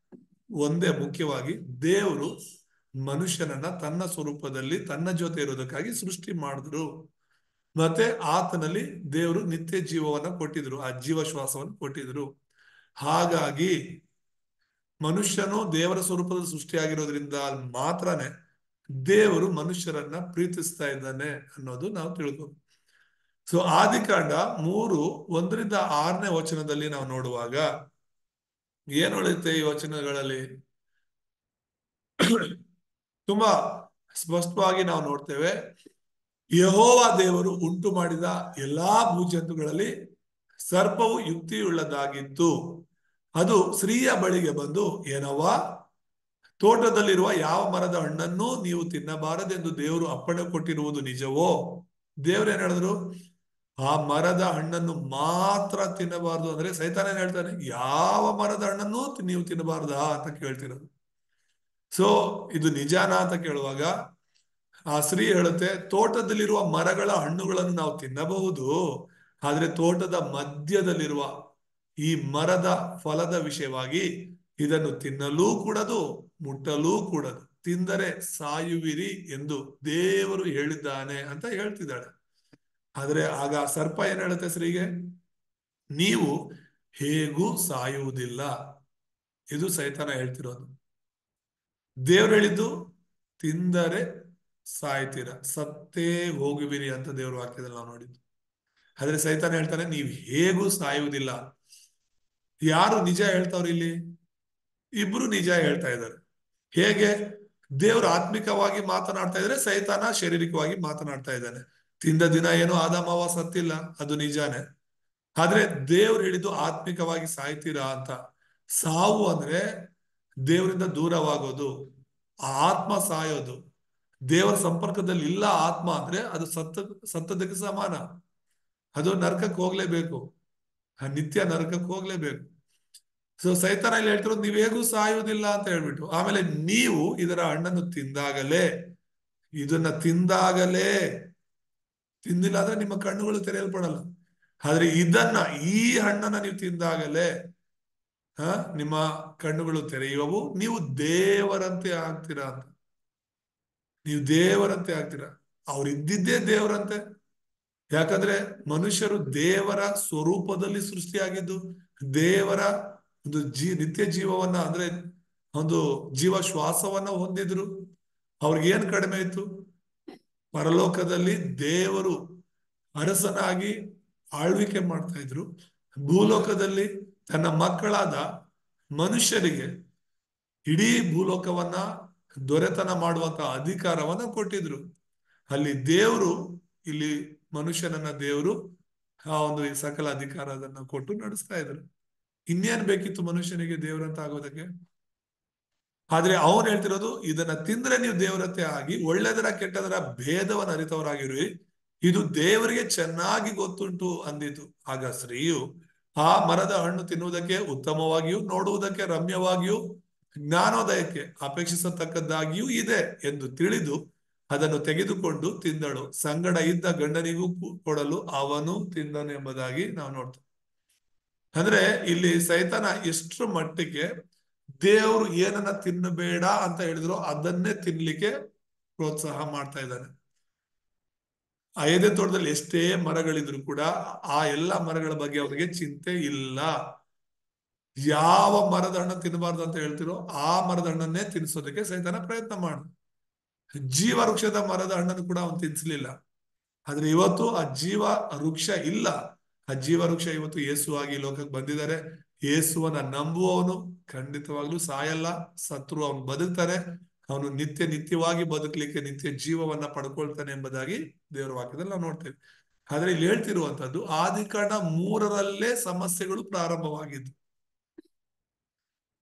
ಒಂದೇ, ಮುಖ್ಯವಾಗಿ ದೇವರು ಮನುಷ್ಯನನ್ನ ತನ್ನ ಸ್ವರೂಪದಲ್ಲಿ ತನ್ನ ಜೊತೆ ಇರೋದಕ್ಕಾಗಿ ಸೃಷ್ಟಿ ಮಾಡಿದ್ರು. ಮತ್ತೆ ಆತನಲ್ಲಿ ದೇವರು ನಿತ್ಯ ಜೀವವನ್ನ ಕೊಟ್ಟಿದ್ರು, ಆ ಜೀವ ಶ್ವಾಸವನ್ನು ಕೊಟ್ಟಿದ್ರು. ಹಾಗಾಗಿ ಮನುಷ್ಯನು ದೇವರ ಸ್ವರೂಪದಲ್ಲಿ ಸೃಷ್ಟಿಯಾಗಿರೋದ್ರಿಂದ ಮಾತ್ರನೇ ದೇವರು ಮನುಷ್ಯರನ್ನ ಪ್ರೀತಿಸ್ತಾ ಇದ್ದಾನೆ ಅನ್ನೋದು ನಾವು ತಿಳ್ಕೊಬೇಕು. ಸೊ ಆದಿಕಾಂಡ 3:1-6 ನಾವು ನೋಡುವಾಗ ಏನ್ ಉಳಿಯುತ್ತೆ ಈ ವಚನಗಳಲ್ಲಿ? ತುಂಬಾ ಸ್ಪಷ್ಟವಾಗಿ ನಾವು ನೋಡ್ತೇವೆ. ಯೆಹೋವ ದೇವರು ಉಂಟು ಮಾಡಿದ ಎಲ್ಲಾ ಭೂಜಂತುಗಳಲ್ಲಿ ಸರ್ಪವು ಯುಕ್ತಿಯುಳ್ಳದಾಗಿತ್ತು. ಅದು ಸ್ತ್ರೀಯ ಬಳಿಗೆ ಬಂದು, ಏನವ್ವ, ತೋಟದಲ್ಲಿರುವ ಯಾವ ಮರದ ಹಣ್ಣನ್ನು ನೀವು ತಿನ್ನಬಾರದೆಂದು ದೇವರು ಅಪ್ಪಣೆ ಕೊಟ್ಟಿರುವುದು ನಿಜವೋ? ದೇವ್ರು ಏನ್ ಹೇಳಿದ್ರು? ಆ ಮರದ ಹಣ್ಣನ್ನು ಮಾತ್ರ ತಿನ್ನಬಾರ್ದು ಅಂದ್ರೆ ಸೈತಾನ ಏನ್ ಹೇಳ್ತಾನೆ? ಯಾವ ಮರದ ಹಣ್ಣನ್ನು ನೀವು ತಿನ್ನಬಾರ್ದಾ ಅಂತ ಕೇಳ್ತಿರೋದು. ಸೊ ಇದು ನಿಜಾನಾ ಅಂತ ಕೇಳುವಾಗ ಆ ಸ್ತ್ರೀ ಹೇಳುತ್ತೆ, ತೋಟದಲ್ಲಿರುವ ಮರಗಳ ಹಣ್ಣುಗಳನ್ನು ನಾವು ತಿನ್ನಬಹುದು, ಆದ್ರೆ ತೋಟದ ಮಧ್ಯದಲ್ಲಿರುವ ಈ ಮರದ ಫಲದ ವಿಷಯವಾಗಿ ಇದನ್ನು ತಿನ್ನಲೂ ಕೂಡದು, ಮುಟ್ಟಲೂ ಕೂಡದು, ತಿಂದರೆ ಸಾಯುವಿರಿ ಎಂದು ದೇವರು ಹೇಳಿದ್ದಾನೆ ಅಂತ ಹೇಳ್ತಿದ್ದಾಳೆ. ಆದ್ರೆ ಆಗ ಸರ್ಪ ಏನ್ ಹೇಳುತ್ತೆ ಸ್ತ್ರೀಗೆ? ನೀವು ಹೇಗೂ ಸಾಯುವುದಿಲ್ಲ. ಇದು ಸೈತಾನ ಹೇಳ್ತಿರೋದು. ದೇವ್ರು ಹೇಳಿದ್ದು ತಿಂದರೆ ಸಾಯ್ತೀರ, ಸತ್ತೇ ಹೋಗುವಿರಿ ಅಂತ ದೇವ್ರ ವಾಕ್ಯದಲ್ಲಿ ನಾವು ನೋಡಿದ್ದು. ಆದ್ರೆ ಸೈತಾನ ಹೇಳ್ತಾನೆ ನೀವು ಹೇಗೂ ಸಾಯುವುದಿಲ್ಲ. ಯಾರು ನಿಜ ಹೇಳ್ತಾವ್ರಿ ಇಲ್ಲಿ? ಇಬ್ರು ನಿಜ ಹೇಳ್ತಾ ಇದ್ದಾರೆ. ಹೇಗೆ? ದೇವ್ರು ಆತ್ಮಿಕವಾಗಿ ಮಾತನಾಡ್ತಾ ಇದ್ರೆ, ಸೈತಾನ ಶಾರೀರಿಕವಾಗಿ ಮಾತನಾಡ್ತಾ ಇದ್ದಾನೆ. ತಿಂದ ದಿನ ಏನೋ ಆದಾಮವ ಸತ್ತಿಲ್ಲ, ಅದು ನಿಜಾನೇ. ಆದ್ರೆ ದೇವ್ರು ಹೇಳಿದ್ದು ಆತ್ಮಿಕವಾಗಿ ಸಾಯ್ತೀರಾ ಅಂತ. ಸಾವು ಅಂದ್ರೆ ದೇವರಿಂದ ದೂರವಾಗೋದು, ಆತ್ಮ ಸಾಯೋದು. ದೇವರ ಸಂಪರ್ಕದಲ್ಲಿ ಇಲ್ಲ ಆತ್ಮ ಅಂದ್ರೆ ಅದು ಸತ್ತದಕ್ಕೆ ಸಮಾನ, ಅದು ನರಕಕ್ಕೆ ಹೋಗ್ಲೇಬೇಕು. ನಿತ್ಯ ನರಕಕ್ಕೆ ಹೋಗ್ಲೇಬೇಕು. ಸೊ ಸೈತಾನ ಇಲ್ಲಿ ಹೇಳ್ತಿರೋದು ನೀವು ಹೇಗೂ ಸಾಯುವುದಿಲ್ಲ ಅಂತ ಹೇಳ್ಬಿಟ್ಟು, ಆಮೇಲೆ ನೀವು ಇದರ ಹಣ್ಣನ್ನು ತಿಂದಾಗಲೇ, ಇದನ್ನ ತಿಂದಾಗಲೇ, ತಿಂದಿಲ್ಲ ಅಂದ್ರೆ ನಿಮ್ಮ ಕಣ್ಣುಗಳು ತೆರೆಯಲ್ಪಡಲ್ಲ. ಆದ್ರೆ ಇದನ್ನ, ಈ ಹಣ್ಣನ್ನ ನೀವು ತಿಂದಾಗಲೇ ನಿಮ್ಮ ಕಣ್ಣುಗಳು ತೆರೆಯುವವು, ನೀವು ದೇವರಂತೆ ಆಗ್ತೀರಾ ಅಂತ. ನೀವು ದೇವರಂತೆ ಆಗ್ತೀರಾ. ಅವ್ರು ಇದ್ದಿದ್ದೇ ದೇವರಂತೆ. ಯಾಕಂದ್ರೆ ಮನುಷ್ಯರು ದೇವರ ಸ್ವರೂಪದಲ್ಲಿ ಸೃಷ್ಟಿಯಾಗಿದ್ದು, ದೇವರ ಒಂದು ನಿತ್ಯ ಜೀವವನ್ನ, ಅಂದ್ರೆ ಒಂದು ಜೀವ ಶ್ವಾಸವನ್ನ ಹೊಂದಿದ್ರು. ಅವ್ರಿಗೇನ್ ಕಡಿಮೆ ಇತ್ತು? ಪರಲೋಕದಲ್ಲಿ ದೇವರು ಅರಸನಾಗಿ ಆಳ್ವಿಕೆ ಮಾಡ್ತಾ ಇದ್ರು. ಭೂಲೋಕದಲ್ಲಿ ತನ್ನ ಮಕ್ಕಳಾದ ಮನುಷ್ಯರಿಗೆ ಇಡೀ ಭೂಲೋಕವನ್ನ ದೊರೆತನ ಮಾಡುವಂತ ಅಧಿಕಾರವನ್ನ ಕೊಟ್ಟಿದ್ರು. ಅಲ್ಲಿ ದೇವರು, ಇಲ್ಲಿ ಮನುಷ್ಯನನ್ನ ದೇವರು ಆ ಒಂದು ಸಕಲ ಅಧಿಕಾರದನ್ನ ಕೊಟ್ಟು ನಡೆಸ್ತಾ ಇದ್ರು. ಇನ್ನೇನ್ ಬೇಕಿತ್ತು ಮನುಷ್ಯನಿಗೆ ದೇವರಂತ ಆಗೋದಕ್ಕೆ? ಆದ್ರೆ ಅವನು ಹೇಳ್ತಿರೋದು, ಇದನ್ನ ತಿಂದ್ರೆ ನೀವು ದೇವರಂತೆ ಆಗಿ ಒಳ್ಳೆದರ ಕೆಟ್ಟದರ ಭೇದವನ್ನು ಅರಿತವರಾಗಿರುವಿ, ಇದು ದೇವರಿಗೆ ಚೆನ್ನಾಗಿ ಗೊತ್ತುಂಟು ಅಂದಿತು. ಆಗ ಸ್ತ್ರೀಯು ಆ ಮರದ ಹಣ್ಣು ತಿನ್ನುವುದಕ್ಕೆ ಉತ್ತಮವಾಗಿಯೂ ನೋಡುವುದಕ್ಕೆ ರಮ್ಯವಾಗಿಯೂ ಜ್ಞಾನೋದಯಕ್ಕೆ ಅಪೇಕ್ಷಿಸತಕ್ಕದ್ದಾಗಿಯೂ ಇದೆ ಎಂದು ತಿಳಿದು ಅದನ್ನು ತೆಗೆದುಕೊಂಡು ತಿಂದಳು. ಸಂಗಡ ಇದ್ದ ಗಂಡನಿಗೂ ಕೊಡಲು ಅವನು ತಿಂದನು ಎಂಬುದಾಗಿ ನಾವು ನೋಡ್ತೇವೆ. ಅಂದ್ರೆ ಇಲ್ಲಿ ಸೈತಾನ ಎಷ್ಟರ ಮಟ್ಟಿಗೆ ದೇವರು ಏನನ್ನ ತಿನ್ನಬೇಡ ಅಂತ ಹೇಳಿದ್ರು ಅದನ್ನೇ ತಿನ್ಲಿಕ್ಕೆ ಪ್ರೋತ್ಸಾಹ ಮಾಡ್ತಾ ಇದ್ದಾನೆ. ಆ ಏದೆನ್ ತೋಟದಲ್ಲಿ ಎಷ್ಟೇ ಮರಗಳಿದ್ರು ಕೂಡ ಆ ಎಲ್ಲಾ ಮರಗಳ ಬಗ್ಗೆ ಅವನಿಗೆ ಚಿಂತೆ ಇಲ್ಲ. ಯಾವ ಮರದ ಹಣ್ಣನ್ನು ತಿನ್ನಬಾರ್ದು ಅಂತ ಹೇಳ್ತಿರೋ ಆ ಮರದ ಹಣ್ಣನ್ನೇ ತಿನ್ನಿಸೋದಕ್ಕೆ ಸೈತಾನ ಪ್ರಯತ್ನ ಮಾಡ. ಜೀವ ವೃಕ್ಷದ ಮರದ ಹಣ್ಣನ್ನು ಕೂಡ ಅವನು ತಿನ್ಸ್ಲಿಲ್ಲ. ಆದ್ರೆ ಇವತ್ತು ಆ ಜೀವ ವೃಕ್ಷ ಇಲ್ಲ. ಆ ಜೀವ ವೃಕ್ಷ ಇವತ್ತು ಯೇಸು ಆಗಿ ಲೋಕಕ್ಕೆ ಬಂದಿದ್ದಾರೆ. ಯೇಸುವನ್ನ ನಂಬುವವನು ಖಂಡಿತವಾಗ್ಲೂ ಸಾಯಲ್ಲ, ಸತ್ರು ಅವನು ಬದುಕ್ತಾನೆ. ಅವನು ನಿತ್ಯವಾಗಿ ಬದುಕಲಿಕ್ಕೆ ನಿತ್ಯ ಜೀವವನ್ನ ಪಡ್ಕೊಳ್ತಾನೆ ಎಂಬುದಾಗಿ ದೇವರ ವಾಕ್ಯದಲ್ಲಿ ನಾವು ನೋಡ್ತೇವೆ. ಆದ್ರೆ ಇಲ್ಲಿ ಹೇಳ್ತಿರುವಂತದ್ದು ಆದಿಕಾಂಡ 3 ಸಮಸ್ಯೆಗಳು ಪ್ರಾರಂಭವಾಗಿದ್ದು.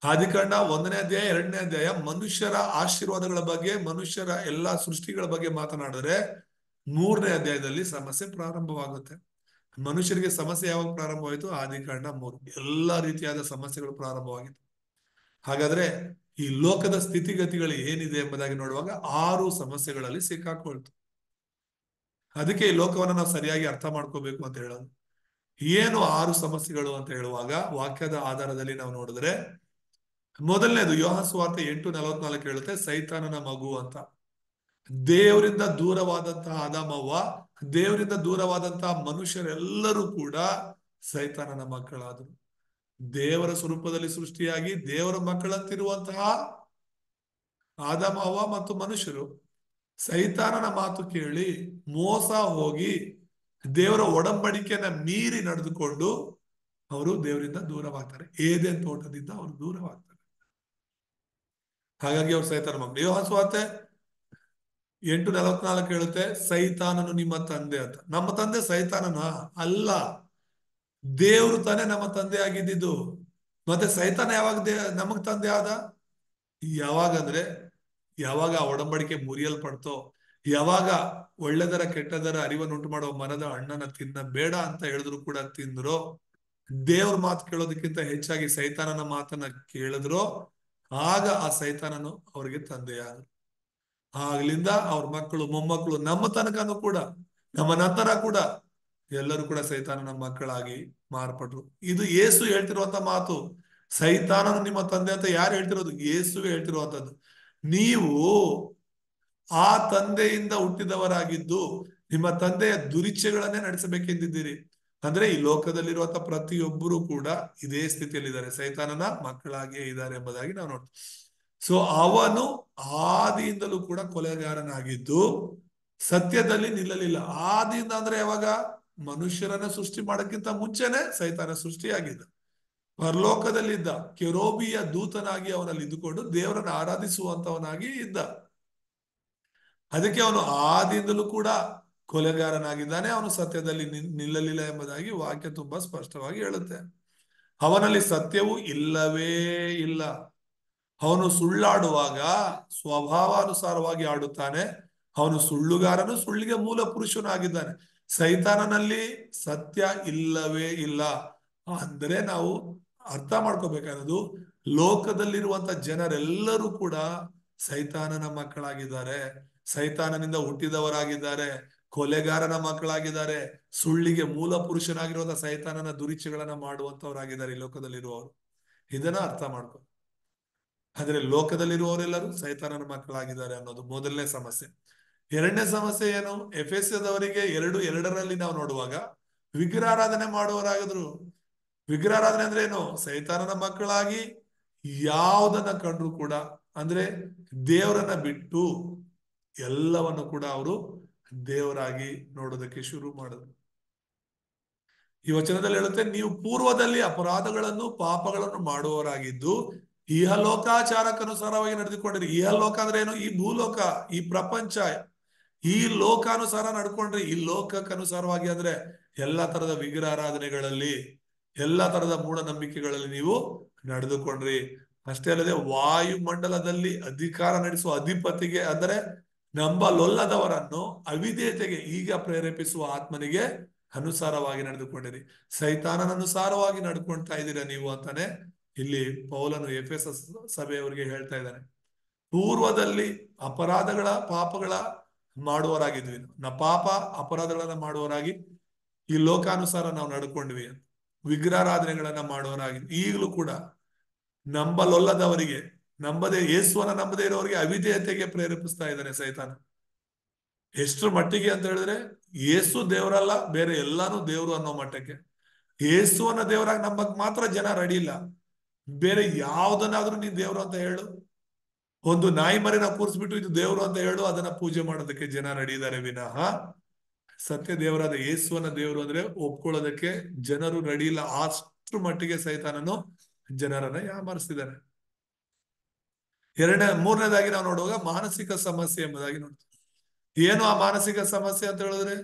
ಆದಿಕಾಂಡ 1ನೇ ಅಧ್ಯಾಯ 2ನೇ ಅಧ್ಯಾಯ ಮನುಷ್ಯರ ಆಶೀರ್ವಾದಗಳ ಬಗ್ಗೆ, ಮನುಷ್ಯರ ಎಲ್ಲಾ ಸೃಷ್ಟಿಗಳ ಬಗ್ಗೆ ಮಾತನಾಡಿದ್ರೆ 3ನೇ ಅಧ್ಯಾಯದಲ್ಲಿ ಸಮಸ್ಯೆ ಪ್ರಾರಂಭವಾಗುತ್ತೆ. ಮನುಷ್ಯರಿಗೆ ಸಮಸ್ಯೆ ಯಾವಾಗ ಪ್ರಾರಂಭವಾಯಿತು? ಆದಿಕಾಂಡ 3. ಎಲ್ಲಾ ರೀತಿಯಾದ ಸಮಸ್ಯೆಗಳು ಪ್ರಾರಂಭವಾಗಿತ್ತು. ಹಾಗಾದ್ರೆ ಈ ಲೋಕದ ಸ್ಥಿತಿಗತಿಗಳು ಏನಿದೆ ಎಂಬುದಾಗಿ ನೋಡುವಾಗ 6 ಸಮಸ್ಯೆಗಳಲ್ಲಿ ಸಿಕ್ಕಾಕೊಳ್ತು. ಅದಕ್ಕೆ ಈ ಲೋಕವನ್ನ ನಾವು ಸರಿಯಾಗಿ ಅರ್ಥ ಮಾಡ್ಕೋಬೇಕು ಅಂತ ಹೇಳೋದು. ಏನು 6 ಸಮಸ್ಯೆಗಳು ಅಂತ ಹೇಳುವಾಗ ವಾಕ್ಯದ ಆಧಾರದಲ್ಲಿ ನಾವು ನೋಡಿದ್ರೆ, ಮೊದಲನೇದು ಯೋಹಾನ ಸುವಾರ್ತೆ 8:44 ಹೇಳುತ್ತೆ, ಸೈತಾನನ ಮಗು ಅಂತ. ದೇವರಿಂದ ದೂರವಾದಂತಹ ಆದಾಮವ್ವ, ದೇವರಿಂದ ದೂರವಾದಂತಹ ಮನುಷ್ಯರೆಲ್ಲರೂ ಕೂಡ ಸೈತಾನನ ಮಕ್ಕಳಾದರು. ದೇವರ ಸ್ವರೂಪದಲ್ಲಿ ಸೃಷ್ಟಿಯಾಗಿ ದೇವರ ಮಕ್ಕಳಂತಿರುವಂತಹ ಆದಾಮವ್ವ ಮತ್ತು ಮನುಷ್ಯರು ಸೈತಾನನ ಮಾತು ಕೇಳಿ ಮೋಸ ಹೋಗಿ ದೇವರ ಒಡಂಬಡಿಕೆಯನ್ನ ಮೀರಿ ನಡೆದುಕೊಂಡು ಅವರು ದೇವರಿಂದ ದೂರವಾಗ್ತಾರೆ. ಏದೇನ್ ತೋಟದಿಂದ ಅವರು ದೂರವಾಗ್ತಾರೆ. ಹಾಗಾಗಿ ಅವ್ರು ಸೈತಾನ ಮಕ್ಕಳು. ಯೋಹಾನ ಸುವಾರ್ತೆ 8:44 ಹೇಳುತ್ತೆ, ಸೈತಾನನು ನಿಮ್ಮ ತಂದೆ ಅಂತ. ನಮ್ಮ ತಂದೆ ಸೈತಾನನ ಅಲ್ಲ, ದೇವರು ತಾನೇ ನಮ್ಮ ತಂದೆ ಆಗಿದ್ದು. ಮತ್ತೆ ಸೈತಾನ ಯಾವಾಗ ನಮಗ್ ತಂದೆ ಆದ? ಯಾವಾಗಂದ್ರೆ ಯಾವಾಗ ಆ ಒಡಂಬಡಿಕೆ ಮುರಿಯಲ್ಪಡ್ತೋ, ಯಾವಾಗ ಒಳ್ಳೆದರ ಕೆಟ್ಟದರ ಅರಿವನ್ನು ಉಂಟು ಮಾಡುವ ಮರದ ಹಣ್ಣನ್ನ ತಿನ್ನಬೇಡ ಅಂತ ಹೇಳಿದ್ರು ಕೂಡ ತಿಂದ್ರೋ, ದೇವ್ರ ಮಾತು ಕೇಳೋದಕ್ಕಿಂತ ಹೆಚ್ಚಾಗಿ ಸೈತಾನನ ಮಾತನ್ನ ಕೇಳಿದ್ರೋ, ಆಗ ಆ ಸೈತಾನನು ಅವ್ರಿಗೆ ತಂದೆಯಾದರು. ಆಗ್ಲಿಂದ ಅವ್ರ ಮಕ್ಕಳು ಮೊಮ್ಮಕ್ಕಳು ನಮ್ಮ ತನಕನೂ ಕೂಡ, ನಮ್ಮ ನಂತರ ಕೂಡ ಎಲ್ಲರೂ ಕೂಡ ಸೈತಾನನ ಮಕ್ಕಳಾಗಿ ಮಾರ್ಪಟ್ರು. ಇದು ಯೇಸು ಹೇಳ್ತಿರುವಂತ ಮಾತು. ಸೈತಾನನು ನಿಮ್ಮ ತಂದೆ ಅಂತ ಯಾರು ಹೇಳ್ತಿರೋದು? ಯೇಸುವೆ ಹೇಳ್ತಿರುವಂತದ್ದು. ನೀವು ಆ ತಂದೆಯಿಂದ ಹುಟ್ಟಿದವರಾಗಿದ್ದು ನಿಮ್ಮ ತಂದೆಯ ದುರಿಚ್ಛೆಗಳನ್ನೇ ನಡೆಸಬೇಕೆಂದಿದ್ದೀರಿ. ಅಂದ್ರೆ ಈ ಲೋಕದಲ್ಲಿರುವಂತ ಪ್ರತಿಯೊಬ್ಬರು ಕೂಡ ಇದೇ ಸ್ಥಿತಿಯಲ್ಲಿದ್ದಾರೆ, ಸೈತಾನನ ಮಕ್ಕಳಾಗಿಯೇ ಇದ್ದಾರೆ ಎಂಬುದಾಗಿ ನಾವು ನೋಡ್ತೀವಿ. ಸೊ ಅವನು ಆದಿಯಿಂದಲೂ ಕೂಡ ಕೊಲೆಗಾರನಾಗಿದ್ದು ಸತ್ಯದಲ್ಲಿ ನಿಲ್ಲಲಿಲ್ಲ. ಆದಿಯಿಂದ ಅಂದ್ರೆ ಯಾವಾಗ? ಮನುಷ್ಯರನ್ನ ಸೃಷ್ಟಿ ಮಾಡೋಕ್ಕಿಂತ ಮುಂಚೆನೆ ಸೈತಾನ ಸೃಷ್ಟಿಯಾಗಿದ್ದ. ಪರಲೋಕದಲ್ಲಿದ್ದ ಕೆರೋಬಿಯ ದೂತನಾಗಿ ಅವನಲ್ಲಿ ಇದ್ದುಕೊಂಡು ದೇವರನ್ನ ಆರಾಧಿಸುವಂತವನಾಗಿ ಇದ್ದ. ಅದಕ್ಕೆ ಅವನು ಆದಿಯಿಂದಲೂ ಕೂಡ ಕೊಲೆಗಾರನಾಗಿದ್ದಾನೆ. ಅವನು ಸತ್ಯದಲ್ಲಿ ನಿಲ್ಲಲಿಲ್ಲ ಎಂಬುದಾಗಿ ವಾಕ್ಯ ತುಂಬಾ ಸ್ಪಷ್ಟವಾಗಿ ಹೇಳುತ್ತೆ. ಅವನಲ್ಲಿ ಸತ್ಯವೂ ಇಲ್ಲವೇ ಇಲ್ಲ. ಅವನು ಸುಳ್ಳಾಡುವಾಗ ಸ್ವಭಾವಾನುಸಾರವಾಗಿ ಆಡುತ್ತಾನೆ. ಅವನು ಸುಳ್ಳುಗಾರನು, ಸುಳ್ಳಿಗೆ ಮೂಲ ಪುರುಷನಾಗಿದ್ದಾನೆ. ಸೈತಾನನಲ್ಲಿ ಸತ್ಯ ಇಲ್ಲವೇ ಇಲ್ಲ. ಅಂದ್ರೆ ನಾವು ಅರ್ಥ ಮಾಡ್ಕೋಬೇಕಾದದು, ಲೋಕದಲ್ಲಿರುವಂತ ಜನರೆಲ್ಲರೂ ಕೂಡ ಸೈತಾನನ ಮಕ್ಕಳಾಗಿದ್ದಾರೆ, ಸೈತಾನನಿಂದ ಹುಟ್ಟಿದವರಾಗಿದ್ದಾರೆ, ಕೊಲೆಗಾರನ ಮಕ್ಕಳಾಗಿದ್ದಾರೆ, ಸುಳ್ಳಿಗೆ ಮೂಲ ಪುರುಷನಾಗಿರುವಂತ ಸೈತಾನನ ದುರಿಚೆಗಳನ್ನ ಮಾಡುವಂತವರಾಗಿದ್ದಾರೆ ಈ ಲೋಕದಲ್ಲಿರುವವರು. ಇದನ್ನ ಅರ್ಥ ಮಾಡ್ಕೊ. ಆದ್ರೆ ಲೋಕದಲ್ಲಿರುವವರೆಲ್ಲರೂ ಸೈತಾನನ ಮಕ್ಕಳಾಗಿದ್ದಾರೆ ಅನ್ನೋದು ಮೊದಲನೇ ಸಮಸ್ಯೆ. ಎರಡನೇ ಸಮಸ್ಯೆ ಏನು? ಎಫೆಸದವರಿಗೆ 2:2 ನಾವು ನೋಡುವಾಗ ವಿಗ್ರಹಾರಾಧನೆ ಮಾಡುವವರಾಗಿದ್ರು. ವಿಗ್ರಹಾರಾಧನೆ ಅಂದ್ರೆ ಏನು? ಸೈತಾನನ ಮಕ್ಕಳಾಗಿ ಯಾವುದನ್ನ ಕಂಡ್ರು ಕೂಡ, ಅಂದ್ರೆ ದೇವರನ್ನ ಬಿಟ್ಟು ಎಲ್ಲವನ್ನು ಕೂಡ ಅವರು ದೇವರಾಗಿ ನೋಡೋದಕ್ಕೆ ಶುರು ಮಾಡಿದ್ರು. ಈ ವಚನದಲ್ಲಿ ಹೇಳುತ್ತೆ, ನೀವು ಪೂರ್ವದಲ್ಲಿ ಅಪರಾಧಗಳನ್ನು ಪಾಪಗಳನ್ನು ಮಾಡುವವರಾಗಿದ್ದು ಇಹಲೋಕಾಚಾರಕ್ಕನುಸಾರವಾಗಿ ನಡೆದುಕೊಂಡಿರಿ. ಇಹಲೋಕ ಅಂದ್ರೆ ಏನು? ಈ ಭೂಲೋಕ, ಈ ಪ್ರಪಂಚ, ಈ ಲೋಕಾನುಸಾರ ನಡ್ಕೊಂಡ್ರಿ. ಈ ಲೋಕಕ್ಕನುಸಾರವಾಗಿ ಅಂದ್ರೆ ಎಲ್ಲಾ ತರದ ವಿಗ್ರಹಾರಾಧನೆಗಳಲ್ಲಿ, ಎಲ್ಲಾ ತರದ ಮೂಢನಂಬಿಕೆಗಳಲ್ಲಿ ನೀವು ನಡೆದುಕೊಂಡ್ರಿ. ಅಷ್ಟೇ ಅಲ್ಲದೆ ವಾಯುಮಂಡಲದಲ್ಲಿ ಅಧಿಕಾರ ನಡೆಸುವ ಅಧಿಪತಿಗೆ, ಅಂದರೆ ನಂಬಲೊಲ್ಲದವರನ್ನು ಅವಿಧೇಯತೆಗೆ ಈಗ ಪ್ರೇರೇಪಿಸುವ ಆತ್ಮನಿಗೆ ಅನುಸಾರವಾಗಿ ನಡೆದುಕೊಂಡಿರಿ. ಸೈತಾನನನುಸಾರವಾಗಿ ನಡ್ಕೊಳ್ತಾ ಇದ್ದೀರಾ ನೀವು ಅಂತಾನೆ ಇಲ್ಲಿ ಪೌಲನು ಎಫೆಸ ಸಭೆಯವರಿಗೆ ಹೇಳ್ತಾ ಇದ್ದಾನೆ. ಪೂರ್ವದಲ್ಲಿ ಅಪರಾಧಗಳ ಪಾಪಗಳ ಮಾಡುವವರಾಗಿದ್ವಿ ಪಾಪ ಅಪರಾಧಗಳನ್ನ ಮಾಡುವವರಾಗಿ ಈ ಲೋಕಾನುಸಾರ ನಾವು ನಡ್ಕೊಂಡ್ವಿ, ವಿಗ್ರಹಾರಾಧನೆಗಳನ್ನ ಮಾಡುವವರಾಗಿದ್ವಿ. ಈಗಲೂ ಕೂಡ ನಂಬಲೊಲ್ಲದವರಿಗೆ, ಯೇಸುವನ್ನ ನಂಬದೇ ಇರೋರಿಗೆ ಅವಿಧೇಯತೆಗೆ ಪ್ರೇರೇಪಿಸ್ತಾ ಇದ್ದಾನೆ ಸೈತಾನ. ಎಷ್ಟರ ಮಟ್ಟಿಗೆ ಅಂತ ಹೇಳಿದ್ರೆ, ಯೇಸು ದೇವರಲ್ಲ, ಬೇರೆ ಎಲ್ಲಾನು ದೇವ್ರು ಅನ್ನೋ ಮಟ್ಟಕ್ಕೆ. ಯೇಸುವನ್ನ ದೇವರಾಗಿ ನಂಬಕ್ ಮಾತ್ರ ಜನ ರೆಡಿ ಇಲ್ಲ. ಬೇರೆ ಯಾವ್ದನ್ನಾದ್ರೂ ನೀನ್ ದೇವ್ರು ಅಂತ ಹೇಳು, ಒಂದು ನಾಯಿ ಮರಿನ ಕೂರಿಸ್ಬಿಟ್ಟು ಇದು ದೇವ್ರು ಅಂತ ಹೇಳು, ಅದನ್ನ ಪೂಜೆ ಮಾಡೋದಕ್ಕೆ ಜನ ರೆಡಿ ಇದ್ದಾರೆ ವಿನಃ ಸತ್ಯ ದೇವರಾದ ಯೇಸುವನ್ನ ದೇವರು ಅಂದ್ರೆ ಒಪ್ಕೊಳ್ಳೋದಕ್ಕೆ ಜನರು ರೆಡಿ ಇಲ್ಲ. ಅಷ್ಟ್ರ ಮಟ್ಟಿಗೆ ಸೈತಾನನು ಜನರನ್ನ ಯಾಮರಿಸಿದ್ದಾನೆ. ಮೂರನೇದಾಗಿ ನಾವು ನೋಡುವಾಗ ಮಾನಸಿಕ ಸಮಸ್ಯೆ ಎಂಬುದಾಗಿ ನೋಡ್ತೀವಿ. ಏನು ಆ ಮಾನಸಿಕ ಸಮಸ್ಯೆ ಅಂತ ಹೇಳಿದ್ರೆ,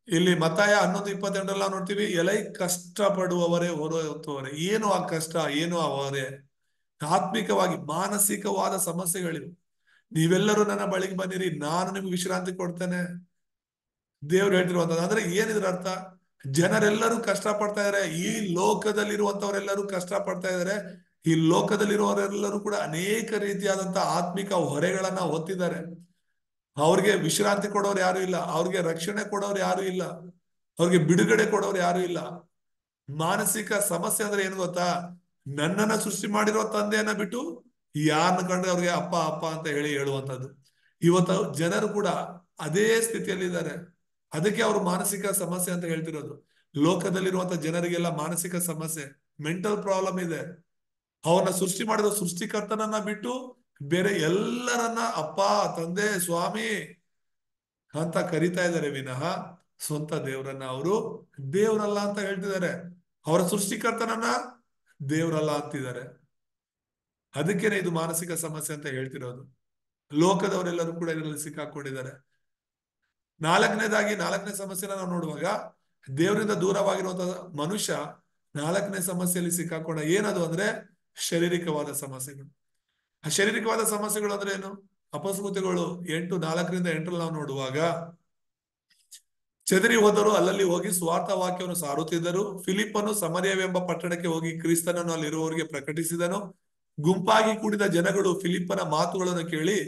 ಇಲ್ಲಿ ಮತ್ತಾಯ 11:28 ನಾವು ನೋಡ್ತೀವಿ, ಎಲೈ ಕಷ್ಟಪಡುವವರೇ ಹೊರತುವರೆ. ಏನು ಆ ಕಷ್ಟ, ಏನು ಆ ಹೊರೆ? ಆತ್ಮಿಕವಾಗಿ ಮಾನಸಿಕವಾದ ಸಮಸ್ಯೆಗಳಿವೆ. ನೀವೆಲ್ಲರೂ ನನ್ನ ಬಳಿಗೆ ಬನ್ನಿರಿ, ನಾನು ನಿಮ್ಗೆ ವಿಶ್ರಾಂತಿ ಕೊಡ್ತೇನೆ. ದೇವ್ರು ಹೇಳ್ತಿರುವಂತದ್ದು ಅಂದ್ರೆ ಏನಿದ್ರ ಅರ್ಥ? ಜನರೆಲ್ಲರೂ ಕಷ್ಟ ಪಡ್ತಾ ಇದಾರೆ, ಈ ಲೋಕದಲ್ಲಿರುವಂತವರೆಲ್ಲರೂ ಕಷ್ಟ ಪಡ್ತಾ ಇದಾರೆ. ಈ ಲೋಕದಲ್ಲಿರುವವರೆಲ್ಲರೂ ಕೂಡ ಅನೇಕ ರೀತಿಯಾದಂತಹ ಆತ್ಮಿಕ ಹೊರೆಗಳನ್ನ ಹೊತ್ತಿದ್ದಾರೆ. ಅವ್ರಿಗೆ ವಿಶ್ರಾಂತಿ ಕೊಡೋರು ಯಾರು ಇಲ್ಲ, ಅವ್ರಿಗೆ ರಕ್ಷಣೆ ಕೊಡೋರು ಯಾರು ಇಲ್ಲ, ಅವ್ರಿಗೆ ಬಿಡುಗಡೆ ಕೊಡೋರು ಯಾರು ಇಲ್ಲ. ಮಾನಸಿಕ ಸಮಸ್ಯೆ ಅಂದ್ರೆ ಏನು ಗೊತ್ತಾ? ನನ್ನನ್ನ ಸೃಷ್ಟಿ ಮಾಡಿರೋ ತಂದೆಯನ್ನ ಬಿಟ್ಟು ಯಾರನ್ನ ಕಂಡ್ರೆ ಅವ್ರಿಗೆ ಅಪ್ಪ ಅಪ್ಪ ಅಂತ ಹೇಳುವಂತದ್ದು. ಇವತ್ತು ಜನರು ಕೂಡ ಅದೇ ಸ್ಥಿತಿಯಲ್ಲಿದ್ದಾರೆ. ಅದಕ್ಕೆ ಅವರು ಮಾನಸಿಕ ಸಮಸ್ಯೆ ಅಂತ ಹೇಳ್ತಿರೋದು. ಲೋಕದಲ್ಲಿರುವಂತ ಜನರಿಗೆಲ್ಲ ಮಾನಸಿಕ ಸಮಸ್ಯೆ, ಮೆಂಟಲ್ ಪ್ರಾಬ್ಲಮ್ ಇದೆ. ಅವನ್ನ ಸೃಷ್ಟಿ ಮಾಡಿದ ಸೃಷ್ಟಿಕರ್ತನನ್ನ ಬಿಟ್ಟು ಬೇರೆ ಎಲ್ಲರನ್ನ ಅಪ್ಪ, ತಂದೆ, ಸ್ವಾಮಿ ಅಂತ ಕರಿತಾ ಇದ್ದಾರೆ ವಿನಃ ಸ್ವಂತ ದೇವರನ್ನ ಅವರು ದೇವರಲ್ಲ ಅಂತ ಹೇಳ್ತಿದ್ದಾರೆ. ಅವರ ಸೃಷ್ಟಿಕರ್ತನನ್ನ ದೇವರಲ್ಲ ಅಂತಿದ್ದಾರೆ. ಅದಕ್ಕೇನೆ ಇದು ಮಾನಸಿಕ ಸಮಸ್ಯೆ ಅಂತ ಹೇಳ್ತಿರೋದು. ಲೋಕದವರೆಲ್ಲರೂ ಕೂಡ ಇದರಲ್ಲಿ ಸಿಕ್ಕಾಕೊಂಡಿದ್ದಾರೆ. ನಾಲ್ಕನೇ ಸಮಸ್ಯೆನ ನಾವು ನೋಡುವಾಗ, ದೇವರಿಂದ ದೂರವಾಗಿರುವಂತಹ ಮನುಷ್ಯ 4ನೇ ಸಮಸ್ಯೆಯಲ್ಲಿ ಸಿಕ್ಕಾಕೊಂಡ. ಏನದು ಅಂದ್ರೆ ಶಾರೀರಿಕವಾದ ಸಮಸ್ಯೆಗಳು. ಆ ಶಾರೀರಿಕವಾದ ಸಮಸ್ಯೆಗಳು ಅಂದ್ರೆ ಏನು? ಅಪಸ್ಕೃತ್ಯಗಳು 8:4-8 ನಾವು ನೋಡುವಾಗ, ಚದರಿ ಹೋದರು, ಅಲ್ಲಲ್ಲಿ ಹೋಗಿ ಸ್ವಾರ್ಥ ವಾಕ್ಯವನ್ನು ಸಾರುತ್ತಿದ್ದರು. ಫಿಲಿಪ್ಪನು ಸಮರ್ಯವೆಂಬ ಪಟ್ಟಣಕ್ಕೆ ಹೋಗಿ ಕ್ರಿಸ್ತನನ್ನು ಅಲ್ಲಿರುವವರಿಗೆ ಪ್ರಕಟಿಸಿದನು. ಗುಂಪಾಗಿ ಕೂಡಿದ ಜನಗಳು ಫಿಲಿಪ್ಪನ ಮಾತುಗಳನ್ನು ಕೇಳಿ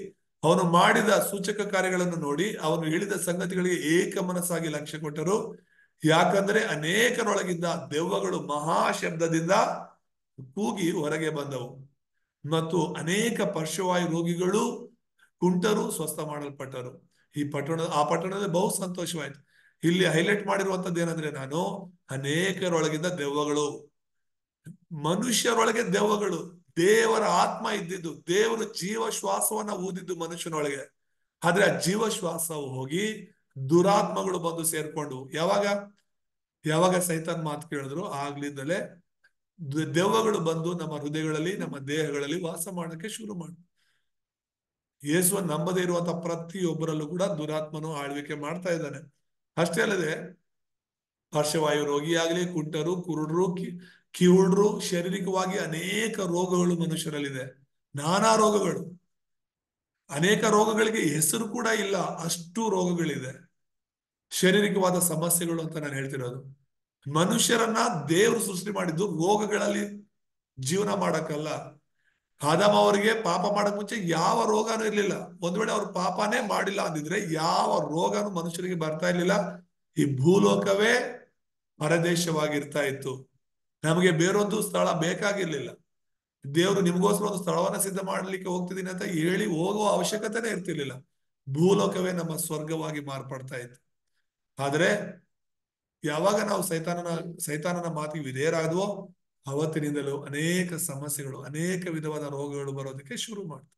ಅವನು ಮಾಡಿದ ಸೂಚಕ ಕಾರ್ಯಗಳನ್ನು ನೋಡಿ ಅವನು ಹೇಳಿದ ಸಂಗತಿಗಳಿಗೆ ಏಕಮನಸ್ಸಾಗಿ ಲಕ್ಷ್ಯ ಕೊಟ್ಟರು. ಯಾಕಂದ್ರೆ ಅನೇಕರೊಳಗಿದ್ದ ದೆವ್ವಗಳು ಮಹಾಶಬ್ದದಿಂದ ಕೂಗಿ ಹೊರಗೆ ಬಂದವು ಮತ್ತು ಅನೇಕ ಪಾರ್ಶ್ವವಾಯು ರೋಗಿಗಳು ಕುಂಟರು ಸ್ವಸ್ಥ ಮಾಡಲ್ಪಟ್ಟರು. ಆ ಪಟ್ಟಣದಲ್ಲಿ ಬಹು ಸಂತೋಷವಾಯ್ತು. ಇಲ್ಲಿ ಹೈಲೈಟ್ ಮಾಡಿರುವಂತದ್ದು ಏನಂದ್ರೆ, ನಾನು ಅನೇಕರೊಳಗಿದ್ದ ದೆವ್ವಗಳು, ಮನುಷ್ಯರೊಳಗೆ ದೆವ್ವಗಳು, ದೇವರ ಆತ್ಮ ಇದ್ದಿದ್ದು, ದೇವರು ಜೀವ ಶ್ವಾಸವನ್ನ ಊದಿದ್ದು ಮನುಷ್ಯನೊಳಗೆ. ಆದ್ರೆ ಆ ಜೀವ ಶ್ವಾಸವು ಹೋಗಿ ದುರಾತ್ಮಗಳು ಬಂದು ಸೇರ್ಕೊಂಡು, ಯಾವಾಗ ಸೈತಾನ್ ಮಾತು ಕೇಳಿದ್ರು ಆಗ್ಲಿಂದಲೇ ದೆವ್ವಗಳು ಬಂದು ನಮ್ಮ ಹೃದಯಗಳಲ್ಲಿ, ನಮ್ಮ ದೇಹಗಳಲ್ಲಿ ವಾಸ ಮಾಡಕ್ಕೆ ಶುರು ಮಾಡು. ಯೇಸುವನ್ನು ನಂಬದೇ ಇರುವಂತ ಪ್ರತಿಯೊಬ್ಬರಲ್ಲೂ ಕೂಡ ದುರಾತ್ಮನು ಆಳ್ವಿಕೆ ಮಾಡ್ತಾ ಇದ್ದಾನೆ. ಅಷ್ಟೇ ಅಲ್ಲದೆ ಪಾರ್ಶ್ವವಾಯು ರೋಗಿಯಾಗ್ಲಿ, ಕುಂಟರು, ಕುರುಡ್ರು, ಕಿವುಡ್ರು, ಶಾರೀರಿಕವಾಗಿ ಅನೇಕ ರೋಗಗಳು ಮನುಷ್ಯರಲ್ಲಿದೆ. ನಾನಾ ರೋಗಗಳು, ಅನೇಕ ರೋಗಗಳಿಗೆ ಹೆಸರು ಕೂಡ ಇಲ್ಲ, ಅಷ್ಟು ರೋಗಗಳಿದೆ. ಶಾರೀರಿಕವಾದ ಸಮಸ್ಯೆಗಳು ಅಂತ ನಾನು ಹೇಳ್ತಿರೋದು. ಮನುಷ್ಯರನ್ನ ದೇವರು ಸೃಷ್ಟಿ ಮಾಡಿದ್ದು ರೋಗಗಳಲ್ಲಿ ಜೀವನ ಮಾಡಕ್ಕಲ್ಲ. ಆದಾಮ ಅವರಿಗೆ ಪಾಪ ಮಾಡಕ್ ಮುಂಚೆ ಯಾವ ರೋಗನೂ ಇರ್ಲಿಲ್ಲ. ಒಂದ್ ವೇಳೆ ಅವ್ರು ಪಾಪನೇ ಮಾಡಿಲ್ಲ ಅಂದಿದ್ರೆ ಯಾವ ರೋಗನು ಮನುಷ್ಯರಿಗೆ ಬರ್ತಾ ಇರ್ಲಿಲ್ಲ. ಈ ಭೂಲೋಕವೇ ಪರದೇಶವಾಗಿರ್ತಾ ಇತ್ತು. ನಮಗೆ ಬೇರೊಂದು ಸ್ಥಳ ಬೇಕಾಗಿರ್ಲಿಲ್ಲ. ದೇವರು ನಿಮಗೋಸ್ಕರ ಒಂದು ಸ್ಥಳವನ್ನ ಸಿದ್ಧ ಮಾಡ್ಲಿಕ್ಕೆ ಹೋಗ್ತಿದ್ದೀನಿ ಅಂತ ಹೇಳಿ ಹೋಗುವ ಅವಶ್ಯಕತೆನೇ ಇರ್ತಿರ್ಲಿಲ್ಲ. ಭೂಲೋಕವೇ ನಮ್ಮ ಸ್ವರ್ಗವಾಗಿ ಮಾರ್ಪಡ್ತಾ ಇತ್ತು. ಆದ್ರೆ ಯಾವಾಗ ನಾವು ಸೈತಾನನ ಮಾತಿಗೆ ವಿಧೇಯರಾದ್ವೋ ಅವತ್ತಿನಿಂದಲೂ ಅನೇಕ ಸಮಸ್ಯೆಗಳು, ಅನೇಕ ವಿಧವಾದ ರೋಗಗಳು ಬರೋದಕ್ಕೆ ಶುರು ಮಾಡ್ತವೆ.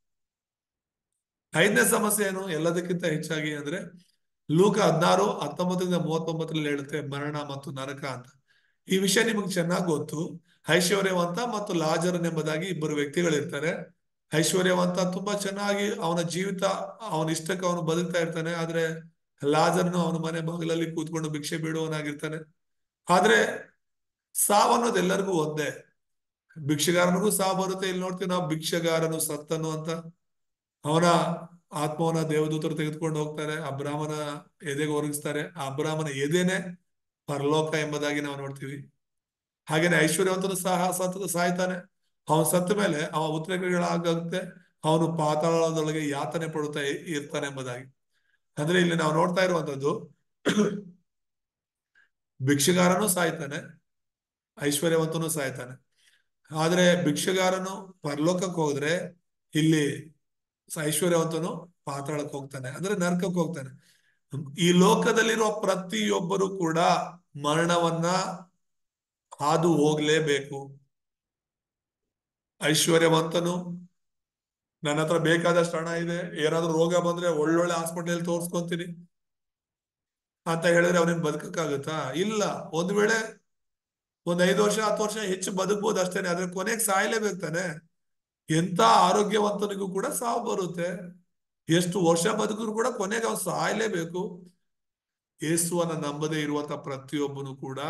5ನೇ ಸಮಸ್ಯೆ ಏನು ಎಲ್ಲದಕ್ಕಿಂತ ಹೆಚ್ಚಾಗಿ ಅಂದ್ರೆ ಲೂಕ 16:19-39 ಹೇಳುತ್ತೆ ಮರಣ ಮತ್ತು ನರಕ ಅಂತ. ಈ ವಿಷಯ ನಿಮಗೆ ಚೆನ್ನಾಗಿ ಗೊತ್ತು. ಐಶ್ವರ್ಯವಂತ ಮತ್ತು ಲಾಜರನೆಂಬುದಾಗಿ ಇಬ್ಬರು ವ್ಯಕ್ತಿಗಳಿರ್ತಾರೆ. ಐಶ್ವರ್ಯವಂತ ತುಂಬಾ ಚೆನ್ನಾಗಿ ಅವನ ಜೀವಿತ ಅವನ ಇಷ್ಟಕ್ಕೆ ಅವನು ಬದುಕ್ತಾ ಇರ್ತಾನೆ. ಆದ್ರೆ ಲಾಜರ್ನು ಅವನ ಮನೆ ಬಾಗಿಲಲ್ಲಿ ಕೂತ್ಕೊಂಡು ಭಿಕ್ಷೆ ಬೇಡುವವನಾಗಿರ್ತಾನೆ. ಆದ್ರೆ ಸಾವನ್ನೋದು ಎಲ್ಲರಿಗೂ ಒಂದೇ. ಭಿಕ್ಷೆಗಾರನಿಗೂ ಸಾವು ಬರುತ್ತೆ. ಇಲ್ಲಿ ನೋಡ್ತೀವಿ ನಾವು ಭಿಕ್ಷೆಗಾರನು ಸತ್ತನು ಅಂತ. ಅವನ ಆತ್ಮವನ್ನ ದೇವದೂತರು ತೆಗೆದುಕೊಂಡು ಹೋಗ್ತಾರೆ. ಅಬ್ರಾಮನ ಎದೆಗೆ ಒರಗಿಸ್ತಾರೆ. ಆ ಅಬ್ರಾಮನ ಎದೆನೆ ಪರಲೋಕ ಎಂಬುದಾಗಿ ನಾವು ನೋಡ್ತೀವಿ. ಹಾಗೇನೆ ಐಶ್ವರ್ಯವಂತನು ಸಾಯ್ತಾನೆ. ಅವನು ಸತ್ತ ಮೇಲೆ ಅವ ಉದ್ರೇಕಗಳಾಗುತ್ತೆ. ಅವನು ಪಾತಾಳದೊಳಗೆ ಯಾತನೆ ಪಡುತ್ತಾ ಇರ್ತಾನೆ ಎಂಬುದಾಗಿ. ಅಂದ್ರೆ ಇಲ್ಲಿ ನಾವು ನೋಡ್ತಾ ಇರುವಂತದ್ದು ಭಿಕ್ಷೆಗಾರನು ಸಾಯ್ತಾನೆ, ಐಶ್ವರ್ಯವಂತನು ಸಾಯ್ತಾನೆ. ಆದ್ರೆ ಭಿಕ್ಷೆಗಾರನು ಪರಲೋಕಕ್ಕೆ ಹೋದ್ರೆ ಇಲ್ಲಿ ಐಶ್ವರ್ಯವಂತನು ಪಾತಾಳಕ್ಕೆ ಹೋಗ್ತಾನೆ, ಅಂದ್ರೆ ನರಕಕ್ಕೆ ಹೋಗ್ತಾನೆ. ಈ ಲೋಕದಲ್ಲಿರುವ ಪ್ರತಿಯೊಬ್ಬರು ಕೂಡ ಮರಣವನ್ನ ಹಾದು ಹೋಗ್ಲೇಬೇಕು. ಐಶ್ವರ್ಯವಂತನು ನನ್ನ ಹತ್ರ ಬೇಕಾದಷ್ಟು ಹಣ ಇದೆ, ಏನಾದ್ರೂ ರೋಗ ಬಂದ್ರೆ ಒಳ್ಳೊಳ್ಳೆ ಹಾಸ್ಪಿಟಲ್ ತೋರ್ಸ್ಕೊಂತೀನಿ ಅಂತ ಹೇಳಿದ್ರೆ ಅವನೇನ್ ಬದುಕಕ್ಕಾಗತ್ತಾ? ಇಲ್ಲ. ಒಂದ್ ವೇಳೆ 5 ವರ್ಷ 10 ವರ್ಷ ಹೆಚ್ಚು ಬದುಕ್ಬೋದು ಅಷ್ಟೇನೆ. ಆದ್ರೆ ಕೊನೆಗೆ ಸಾಯ್ಲೇಬೇಕು ತಾನೆ. ಎಂತ ಆರೋಗ್ಯವಂತನಿಗೂ ಕೂಡ ಸಾವು ಬರುತ್ತೆ. ಎಷ್ಟು ವರ್ಷ ಬದುಕಿದ್ರು ಕೂಡ ಕೊನೆಗೆ ಅವ್ನು ಸಾಯ್ಲೇಬೇಕು. ಯೇಸುವನ್ನ ನಂಬದೇ ಇರುವಂತ ಪ್ರತಿಯೊಬ್ಬನು ಕೂಡ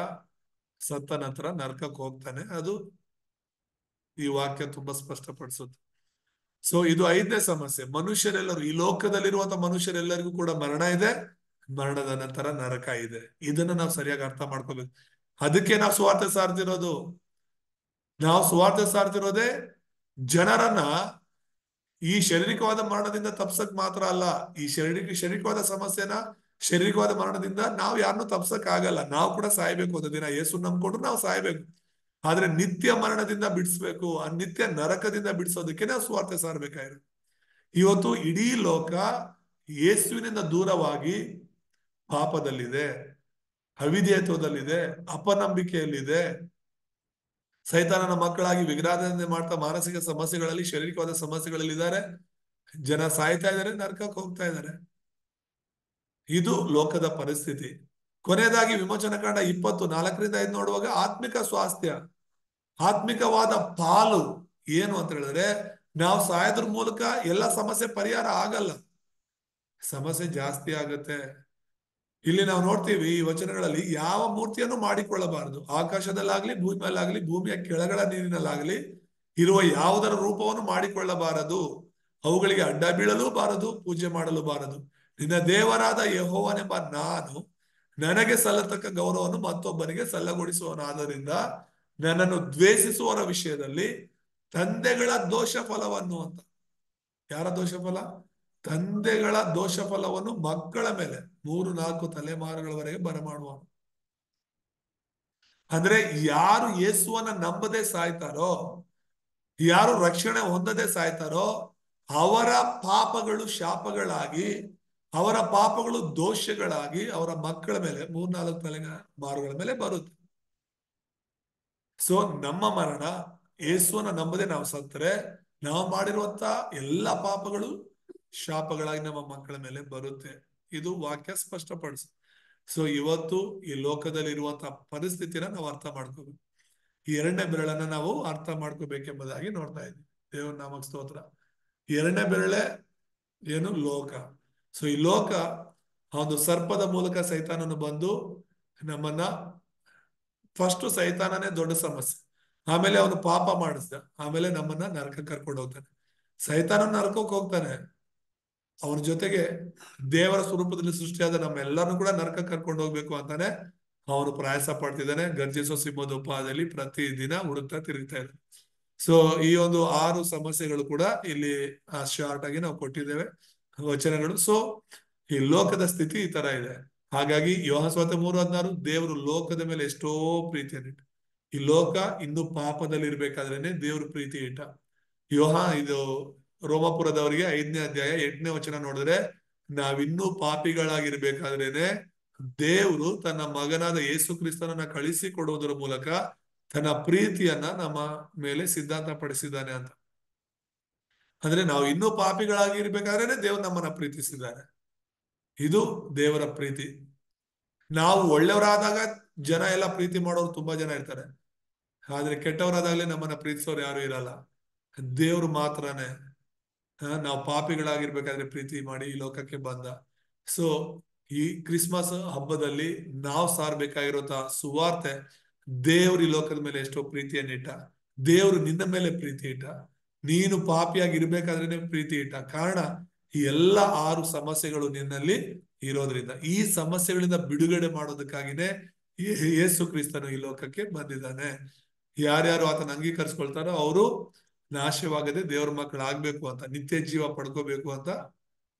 ಸತ್ತ ನಂತರ ನರಕಕ್ಕೆ ಹೋಗ್ತಾನೆ. ಅದು ಈ ವಾಕ್ಯ ತುಂಬಾ ಸ್ಪಷ್ಟಪಡಿಸುತ್ತೆ. ಸೊ ಇದು 5ನೇ ಸಮಸ್ಯೆ. ಮನುಷ್ಯರೆಲ್ಲರೂ, ಈ ಲೋಕದಲ್ಲಿರುವಂತ ಮನುಷ್ಯರೆಲ್ಲರಿಗೂ ಕೂಡ ಮರಣ ಇದೆ, ಮರಣದ ನಂತರ ನರಕ ಇದೆ. ಇದನ್ನ ನಾವು ಸರಿಯಾಗಿ ಅರ್ಥ ಮಾಡ್ಕೋಬೇಕು. ಅದಕ್ಕೆ ನಾವು ಸುವಾರ್ತೆ ಸಾರ್ತಿರೋದು. ನಾವು ಸುವಾರ್ತೆ ಸಾರ್ತಿರೋದೇ ಜನರನ್ನ ಈ ಶಾರೀರಿಕವಾದ ಮರಣದಿಂದ ತಪ್ಸಕ್ ಮಾತ್ರ ಅಲ್ಲ. ಈ ಶಾರೀರಿಕವಾದ ಸಮಸ್ಯೆನ, ಶಾರೀರಿಕವಾದ ಮರಣದಿಂದ ನಾವು ಯಾರನ್ನೂ ತಪ್ಸಕ್ ಆಗಲ್ಲ. ನಾವು ಕೂಡ ಸಾಯ್ಬೇಕು. ಒಂದು ದಿನ ಯೇಸು ನಂಬ್ಕೊಂಡ್ರು ನಾವು ಸಾಯ್ಬೇಕು. ಆದ್ರೆ ನಿತ್ಯ ಮರಣದಿಂದ ಬಿಡಿಸ್ಬೇಕು. ಆ ನಿತ್ಯ ನರಕದಿಂದ ಬಿಡಿಸೋದಕ್ಕೆ ನಾವು ಸುವಾರ್ತೆ ಸಾರ್ಬೇಕಾಗಿರೋದು. ಇವತ್ತು ಇಡೀ ಲೋಕ ಯೇಸುವಿನಿಂದ ದೂರವಾಗಿ ಪಾಪದಲ್ಲಿದೆ, ಅವಿಧೇಯತ್ವದಲ್ಲಿದೆ, ಅಪನಂಬಿಕೆಯಲ್ಲಿದೆ. ಸೈತಾನನ ಮಕ್ಕಳಾಗಿ ವಿಗ್ರಹಾರಾಧನೆ ಮಾಡ್ತಾ ಮಾನಸಿಕ ಸಮಸ್ಯೆಗಳಲ್ಲಿ, ಶಾರೀರಿಕವಾದ ಸಮಸ್ಯೆಗಳಲ್ಲಿ ಇದ್ದಾರೆ. ಜನ ಸಾಯ್ತಾ ಇದ್ದಾರೆ, ನರಕಕ್ಕೆ ಹೋಗ್ತಾ ಇದ್ದಾರೆ. ಇದು ಲೋಕದ ಪರಿಸ್ಥಿತಿ. ಕೊನೆಯದಾಗಿ ವಿಮೋಚನಕಾಂಡ 24-5 ನೋಡುವಾಗ ಆತ್ಮಿಕ ಸ್ವಾಸ್ಥ್ಯ, ಆತ್ಮಿಕವಾದ ಪಾಲು ಏನು ಅಂತ ಹೇಳಿದ್ರೆ, ನಾವು ಸಾಯೋದ್ರ ಮೂಲಕ ಎಲ್ಲ ಸಮಸ್ಯೆ ಪರಿಹಾರ ಆಗಲ್ಲ, ಸಮಸ್ಯೆ ಜಾಸ್ತಿ ಆಗತ್ತೆ. ಇಲ್ಲಿ ನಾವು ನೋಡ್ತೀವಿ ಈ ವಚನಗಳಲ್ಲಿ ಯಾವ ಮೂರ್ತಿಯನ್ನು ಮಾಡಿಕೊಳ್ಳಬಾರದು. ಆಕಾಶದಲ್ಲಾಗ್ಲಿ, ಭೂಮಿ ಮೇಲಾಗ್ಲಿ, ಭೂಮಿಯ ಕೆಳಗಡ ನೀರಿನಲ್ಲಾಗ್ಲಿ ಇರುವ ಯಾವುದರ ರೂಪವನ್ನು ಮಾಡಿಕೊಳ್ಳಬಾರದು. ಅವುಗಳಿಗೆ ಅಡ್ಡ ಬೀಳಲು ಬಾರದು, ಪೂಜೆ ಮಾಡಲು ಬಾರದು. ನಿನ್ನ ದೇವರಾದ ಯೆಹೋವನೆಂಬ ನಾನು ನನಗೆ ಸಲ್ಲತಕ್ಕ ಗೌರವವನ್ನು ಮತ್ತೊಬ್ಬನಿಗೆ ಸಲ್ಲಗೊಡಿಸುವನಾದ್ದರಿಂದ ನನ್ನನ್ನು ದ್ವೇಷಿಸುವವರ ವಿಷಯದಲ್ಲಿ ತಂದೆಗಳ ದೋಷ ಫಲವನ್ನು ಅಂತ. ಯಾರ ದೋಷ ಫಲ? ತಂದೆಗಳ ದೋಷ ಫಲವನ್ನು ಮಕ್ಕಳ ಮೇಲೆ 3-4 ತಲೆಮಾರುಗಳವರೆಗೆ ಬರಮಾಡುವ. ಅಂದ್ರೆ ಯಾರು ಯೇಸುವನ್ನ ನಂಬದೆ ಸಾಯ್ತಾರೋ, ಯಾರು ರಕ್ಷಣೆ ಹೊಂದದೆ ಸಾಯ್ತಾರೋ, ಅವರ ಪಾಪಗಳು ಶಾಪಗಳಾಗಿ, ಅವರ ಪಾಪಗಳು ದೋಷಗಳಾಗಿ ಅವರ ಮಕ್ಕಳ ಮೇಲೆ 3-4 ತಲೆಮಾರುಗಳ ಮೇಲೆ ಬರುತ್ತೆ. ಸೊ ನಮ್ಮ ಮರಣ, ಯೇಸುವನ್ನ ನಂಬದೆ ನಾವು ಸತ್ತರೆ ನಾವು ಮಾಡಿರುವಂತ ಎಲ್ಲ ಪಾಪಗಳು ಶಾಪಗಳಾಗಿ ನಮ್ಮ ಮಕ್ಕಳ ಮೇಲೆ ಬರುತ್ತೆ. ಇದು ವಾಕ್ಯ ಸ್ಪಷ್ಟಪಡಿಸ. ಸೊ ಇವತ್ತು ಈ ಲೋಕದಲ್ಲಿ ಇರುವಂತಹ ಪರಿಸ್ಥಿತಿನ ನಾವು ಅರ್ಥ ಮಾಡ್ಕೋಬೇಕು. ಈ 2ನೇ ಬೆರಳನ್ನ ನಾವು ಅರ್ಥ ಮಾಡ್ಕೋಬೇಕೆಂಬುದಾಗಿ ನೋಡ್ತಾ ಇದ್ವಿ. ದೇವ್ರ ನಾಮಕ್ಕೆ ಸ್ತೋತ್ರ. 2ನೇ ಬೆರಳೆ ಏನು? ಲೋಕ. ಸೊ ಈ ಲೋಕ ಒಂದು ಸರ್ಪದ ಮೂಲಕ ಸೈತಾನನು ಬಂದು ನಮ್ಮನ್ನ, ಫಸ್ಟ್ ಸೈತಾನನೇ ದೊಡ್ಡ ಸಮಸ್ಯೆ, ಆಮೇಲೆ ಅವನು ಪಾಪ ಮಾಡಿಸ್ದ, ಆಮೇಲೆ ನಮ್ಮನ್ನ ನರಕ ಕರ್ಕೊಂಡು ಹೋಗ್ತಾನೆ. ಸೈತಾನ ನರಕಕ್ಕೆ ಹೋಗ್ತಾನೆ, ಅವನ ಜೊತೆಗೆ ದೇವರ ಸ್ವರೂಪದಲ್ಲಿ ಸೃಷ್ಟಿಯಾದ ನಮ್ಮೆಲ್ಲರನ್ನು ಕೂಡ ನರಕ ಕರ್ಕೊಂಡು ಹೋಗ್ಬೇಕು ಅಂತಾನೆ ಅವನು ಪ್ರಯಾಸ ಪಡ್ತಿದ್ದಾನೆ, ಗರ್ಜಿಸೋ ಸಿಂಹದ ಉಪಾಯದಲ್ಲಿ ಪ್ರತಿದಿನ ಹುಡುಕ್ತಾ ತಿರುಗ್ತಾ ಇದ್ದಾನೆ. ಸೊ ಈ ಒಂದು 6 ಸಮಸ್ಯೆಗಳು ಕೂಡ ಇಲ್ಲಿ ಶಾರ್ಟ್ ಆಗಿ ನಾವು ಕೊಟ್ಟಿದ್ದೇವೆ ವಚನಗಳು. ಸೊ ಈ ಲೋಕದ ಸ್ಥಿತಿ ಈ ತರ ಇದೆ. ಹಾಗಾಗಿ ಯೋಹಾನ ಸುವಾರ್ತೆ 3:16 ದೇವರು ಲೋಕದ ಮೇಲೆ ಎಷ್ಟೋ ಪ್ರೀತಿಯನ್ನಿಟ್ಟ. ಈ ಲೋಕ ಇನ್ನು ಪಾಪದಲ್ಲಿ ಇರ್ಬೇಕಾದ್ರೇನೆ ದೇವ್ರ ಪ್ರೀತಿ ಇಟ್ಟ. ಇದು ರೋಮಾಪುರದವರಿಗೆ 5ನೇ ಅಧ್ಯಾಯ 8ನೇ ವಚನ ನೋಡಿದ್ರೆ, ನಾವಿನ್ನೂ ಪಾಪಿಗಳಾಗಿರ್ಬೇಕಾದ್ರೇನೆ ದೇವರು ತನ್ನ ಮಗನಾದ ಯೇಸು ಕ್ರಿಸ್ತನನ್ನ ಕಳಿಸಿ ಕೊಡುವುದರ ಮೂಲಕ ತನ್ನ ಪ್ರೀತಿಯನ್ನ ನಮ್ಮ ಮೇಲೆ ಸಿದ್ಧಾಂತ ಪಡಿಸಿದ್ದಾನೆ ಅಂತ. ಅಂದ್ರೆ ನಾವು ಇನ್ನೂ ಪಾಪಿಗಳಾಗಿರ್ಬೇಕಾದ್ರೆ ದೇವ್ರು ನಮ್ಮನ್ನ ಪ್ರೀತಿಸಿದ್ದಾರೆ. ಇದು ದೇವರ ಪ್ರೀತಿ. ನಾವು ಒಳ್ಳೆಯವರಾದಾಗ ಜನ ಎಲ್ಲ ಪ್ರೀತಿ ಮಾಡೋರು ತುಂಬಾ ಜನ ಇರ್ತಾರೆ, ಆದ್ರೆ ಕೆಟ್ಟವರಾದಾಗಲೇ ನಮ್ಮನ್ನ ಪ್ರೀತಿಸೋರು ಯಾರು ಇರಲ್ಲ. ದೇವ್ರು ಮಾತ್ರನೇ ನಾವು ಪಾಪಿಗಳಾಗಿರ್ಬೇಕಾದ್ರೆ ಪ್ರೀತಿ ಮಾಡಿ ಈ ಲೋಕಕ್ಕೆ ಬಂದ. ಸೊ ಈ ಕ್ರಿಸ್ಮಸ್ ಹಬ್ಬದಲ್ಲಿ ನಾವು ಸಾರ್ಬೇಕಾಗಿರುವಂತಹ ಸುವಾರ್ತೆ, ದೇವ್ರು ಈ ಲೋಕದ ಮೇಲೆ ಎಷ್ಟೋ ಪ್ರೀತಿಯನ್ನಿಟ್ಟ, ದೇವ್ರು ನಿನ್ನ ಮೇಲೆ ಪ್ರೀತಿ ಇಟ್ಟ, ನೀನು ಪಾಪಿಯಾಗಿರ್ಬೇಕಾದ್ರೇನೆ ಪ್ರೀತಿ ಇಟ್ಟ. ಕಾರಣ ಈ ಎಲ್ಲ 6 ಸಮಸ್ಯೆಗಳು ನಿನ್ನಲ್ಲಿ ಇರೋದ್ರಿಂದ, ಈ ಸಮಸ್ಯೆಗಳಿಂದ ಬಿಡುಗಡೆ ಮಾಡೋದಕ್ಕಾಗಿನೇ ಯೇಸು ಕ್ರಿಸ್ತನು ಈ ಲೋಕಕ್ಕೆ ಬಂದಿದ್ದಾನೆ. ಯಾರ್ಯಾರು ಆತನ ಅಂಗೀಕರಿಸ್ಕೊಳ್ತಾರೋ ಅವರು ನಾಶವಾಗದೆ ದೇವ್ರ ಮಕ್ಕಳಾಗ್ಬೇಕು ಅಂತ, ನಿತ್ಯ ಜೀವ ಪಡ್ಕೋಬೇಕು ಅಂತ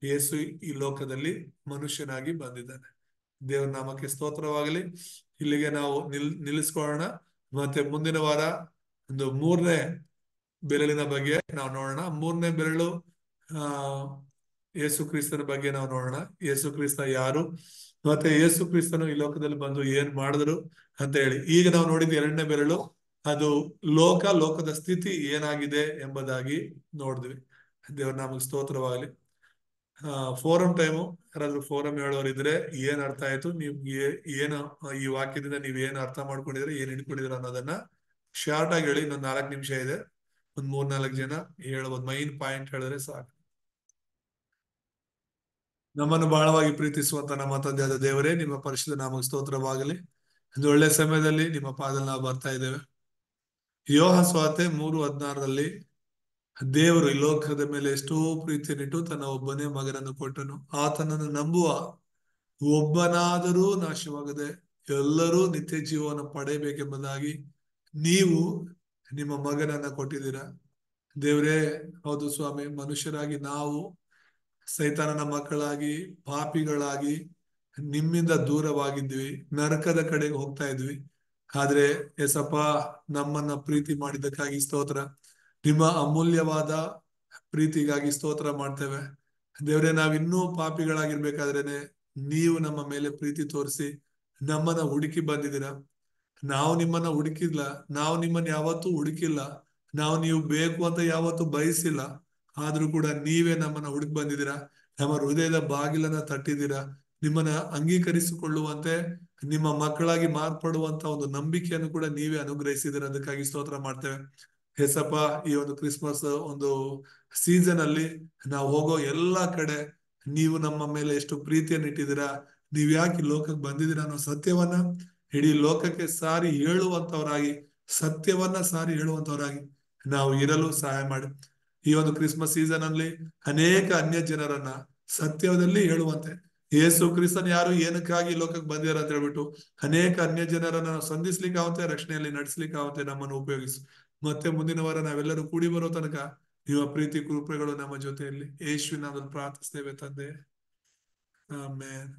ಯೇಸು ಈ ಲೋಕದಲ್ಲಿ ಮನುಷ್ಯನಾಗಿ ಬಂದಿದ್ದಾನೆ. ದೇವ್ರ ನಾಮಕ್ಕೆ ಸ್ತೋತ್ರವಾಗಲಿ. ಇಲ್ಲಿಗೆ ನಾವು ನಿಲ್ಲಿಸ್ಕೊಳ್ಳೋಣ. ಮತ್ತೆ ಮುಂದಿನ ವಾರ ಒಂದು 3ನೇ ಬೆರಳಿನ ಬಗ್ಗೆ ನಾವು ನೋಡೋಣ. 3ನೇ ಬೆರಳು ಯೇಸು ಕ್ರಿಸ್ತನ ಬಗ್ಗೆ ನಾವು ನೋಡೋಣ. ಯೇಸು ಕ್ರಿಸ್ತ ಯಾರು, ಮತ್ತೆ ಯೇಸು ಕ್ರಿಸ್ತನು ಈ ಲೋಕದಲ್ಲಿ ಬಂದು ಏನ್ ಮಾಡಿದ್ರು ಅಂತ ಹೇಳಿ. ಈಗ ನಾವು ನೋಡಿದ 2ನೇ ಬೆರಳು ಅದು ಲೋಕದ ಸ್ಥಿತಿ ಏನಾಗಿದೆ ಎಂಬುದಾಗಿ ನೋಡಿದ್ವಿ. ದೇವ್ರ ನಾಮಕ್ಕೆ ಸ್ತೋತ್ರವಾಗಲಿ. ಫೋರಂ ಟೈಮು, ಯಾರಾದ್ರೂ ಫೋರಂ ಹೇಳೋರಿದ್ರೆ ಏನ್ ಅರ್ಥ ಆಯ್ತು, ನಿಮ್ಗೆ ಏನು ಈ ವಾಕ್ಯದಿಂದ ನೀವ್ ಏನ್ ಅರ್ಥ ಮಾಡ್ಕೊಂಡಿದ್ರೆ, ಏನ್ ಹಿಡ್ಕೊಂಡಿದ್ರ ಅನ್ನೋದನ್ನ ಶಾರ್ಟ್ ಆಗಿ ಹೇಳಿ. ಇನ್ನೊಂದು 4 ನಿಮಿಷ ಇದೆ, ಒಂದ್ 3-4 ಜನ ಹೇಳ್ಬೋದು. ಮೈನ್ ಪಾಯಿಂಟ್ ಹೇಳಿದ್ರೆ ಸಾಕು. ನಮ್ಮನ್ನು ಬಹಳವಾಗಿ ಪ್ರೀತಿಸುವಂತ ನಮ್ಮ ತಂದೆಯಾದ ದೇವರೇ, ನಿಮ್ಮ ಪರಿಶುದ್ಧ ನಾಮಕ್ಕೆ ಸ್ತೋತ್ರವಾಗಲಿ. ಒಂದು ಒಳ್ಳೆ ಸಮಯದಲ್ಲಿ ನಿಮ್ಮ ಪಾದಲ್ಲಿ ನಾವು ಬರ್ತಾ ಇದ್ದೇವೆ. ಯೋಹಾನ ಸುವಾರ್ತೆ 3:16 ದೇವರು ಈ ಲೋಕದ ಮೇಲೆ ಎಷ್ಟೋ ಪ್ರೀತಿಯನ್ನಿಟ್ಟು ತನ್ನ ಒಬ್ಬನೇ ಮಗನನ್ನು ಕೊಟ್ಟನು, ಆತನನ್ನು ನಂಬುವ ಒಬ್ಬನಾದರೂ ನಾಶವಾಗದೆ ಎಲ್ಲರೂ ನಿತ್ಯ ಜೀವವನ್ನು ಪಡೆಯಬೇಕೆಂಬುದಾಗಿ ನೀವು ನಿಮ್ಮ ಮಗನನ್ನ ಕೊಟ್ಟಿದ್ದೀರಾ. ದೇವರೇ, ಹೌದು ಸ್ವಾಮಿ, ಮನುಷ್ಯರಾಗಿ ನಾವು ಸೈತಾನನ ಮಕ್ಕಳಾಗಿ ಪಾಪಿಗಳಾಗಿ ನಿಮ್ಮಿಂದ ದೂರವಾಗಿದ್ವಿ, ನರಕದ ಕಡೆಗೆ ಹೋಗ್ತಾ ಇದ್ವಿ. ಆದ್ರೆ ಎಸಪ್ಪ, ನಮ್ಮನ್ನ ಪ್ರೀತಿ ಮಾಡಿದ್ದಕ್ಕಾಗಿ ಸ್ತೋತ್ರ. ನಿಮ್ಮ ಅಮೂಲ್ಯವಾದ ಪ್ರೀತಿಗಾಗಿ ಸ್ತೋತ್ರ ಮಾಡ್ತೇವೆ ದೇವರೇ. ನಾವಿನ್ನೂ ಪಾಪಿಗಳಾಗಿರ್ಬೇಕಾದ್ರೇನೆ ನೀವು ನಮ್ಮ ಮೇಲೆ ಪ್ರೀತಿ ತೋರಿಸಿ ನಮ್ಮನ್ನ ಹುಡುಕಿ ಬಂದಿದ್ದೀರಾ. ನಾವು ನಿಮ್ಮನ್ನ ಹುಡುಕಿಲ್ಲ, ನಾವು ನಿಮ್ಮನ್ನ ಯಾವತ್ತೂ ಹುಡುಕಿಲ್ಲ, ನಾವು ನೀವು ಬೇಕು ಅಂತ ಯಾವತ್ತೂ ಬಯಸಿಲ್ಲ. ಆದ್ರೂ ಕೂಡ ನೀವೇ ನಮ್ಮನ್ನ ಹುಡುಕಿ ಬಂದಿದ್ದೀರಾ, ನಮ್ಮ ಹೃದಯದ ಬಾಗಿಲನ್ನ ತಟ್ಟಿದ್ದೀರಾ. ನಿಮ್ಮನ್ನ ಅಂಗೀಕರಿಸಿಕೊಳ್ಳುವಂತೆ, ನಿಮ್ಮ ಮಕ್ಕಳಾಗಿ ಮಾರ್ಪಡುವಂತ ಒಂದು ನಂಬಿಕೆಯನ್ನು ಕೂಡ ನೀವೇ ಅನುಗ್ರಹಿಸಿದ್ದೀರಾ. ಅದಕ್ಕಾಗಿ ಸ್ತೋತ್ರ ಮಾಡ್ತೇವೆ ಹೇಸಪ್ಪ. ಈ ಒಂದು ಕ್ರಿಸ್ಮಸ್ ಒಂದು ಸೀಸನ್ ಅಲ್ಲಿ ನಾವು ಹೋಗೋ ಎಲ್ಲಾ ಕಡೆ ನೀವು ನಮ್ಮ ಮೇಲೆ ಎಷ್ಟು ಪ್ರೀತಿಯನ್ನು ಇಟ್ಟಿದ್ದೀರಾ, ನೀವ್ ಯಾಕೆ ಲೋಕಕ್ಕೆ ಬಂದಿದ್ದೀರಾ ಅನ್ನೋ ಸತ್ಯವನ್ನ ಇಡೀ ಲೋಕಕ್ಕೆ ಸಾರಿ ಹೇಳುವಂತವರಾಗಿ, ಸತ್ಯವನ್ನ ಸಾರಿ ಹೇಳುವಂತವರಾಗಿ ನಾವು ಇರಲು ಸಹಾಯ ಮಾಡಿ. ಈ ಒಂದು ಕ್ರಿಸ್ಮಸ್ ಸೀಸನ್ ಅಲ್ಲಿ ಅನೇಕ ಅನ್ಯ ಜನರನ್ನ ಸತ್ಯದಲ್ಲಿ ಹೇಳುವಂತೆ, ಯೇಸು ಕ್ರಿಸ್ತನ್ ಯಾರು, ಏನಕ್ಕಾಗಿ ಲೋಕಕ್ಕೆ ಬಂದಿರ ಅಂತ ಹೇಳ್ಬಿಟ್ಟು ಅನೇಕ ಅನ್ಯ ಜನರನ್ನ ಸಂಧಿಸ್ಲಿಕ್ಕೆ ಆಗುತ್ತೆ, ರಕ್ಷಣೆಯಲ್ಲಿ ನಡೆಸ್ಲಿಕ್ಕೆ ಆಗುತ್ತೆ. ನಮ್ಮನ್ನು ಉಪಯೋಗಿಸು. ಮತ್ತೆ ಮುಂದಿನ ವಾರ ನಾವೆಲ್ಲರೂ ಕೂಡಿ ಬರೋ ತನಕ ನಿಮ್ಮ ಪ್ರೀತಿ ಕೃಪೆಗಳು ನಮ್ಮ ಜೊತೆಯಲ್ಲಿ. ಯೇಸುವಿನ ನಾಮದಲ್ಲಿ ಪ್ರಾರ್ಥಿಸ್ತೇವೆ ತಂದೆ, ಆಮೆನ್.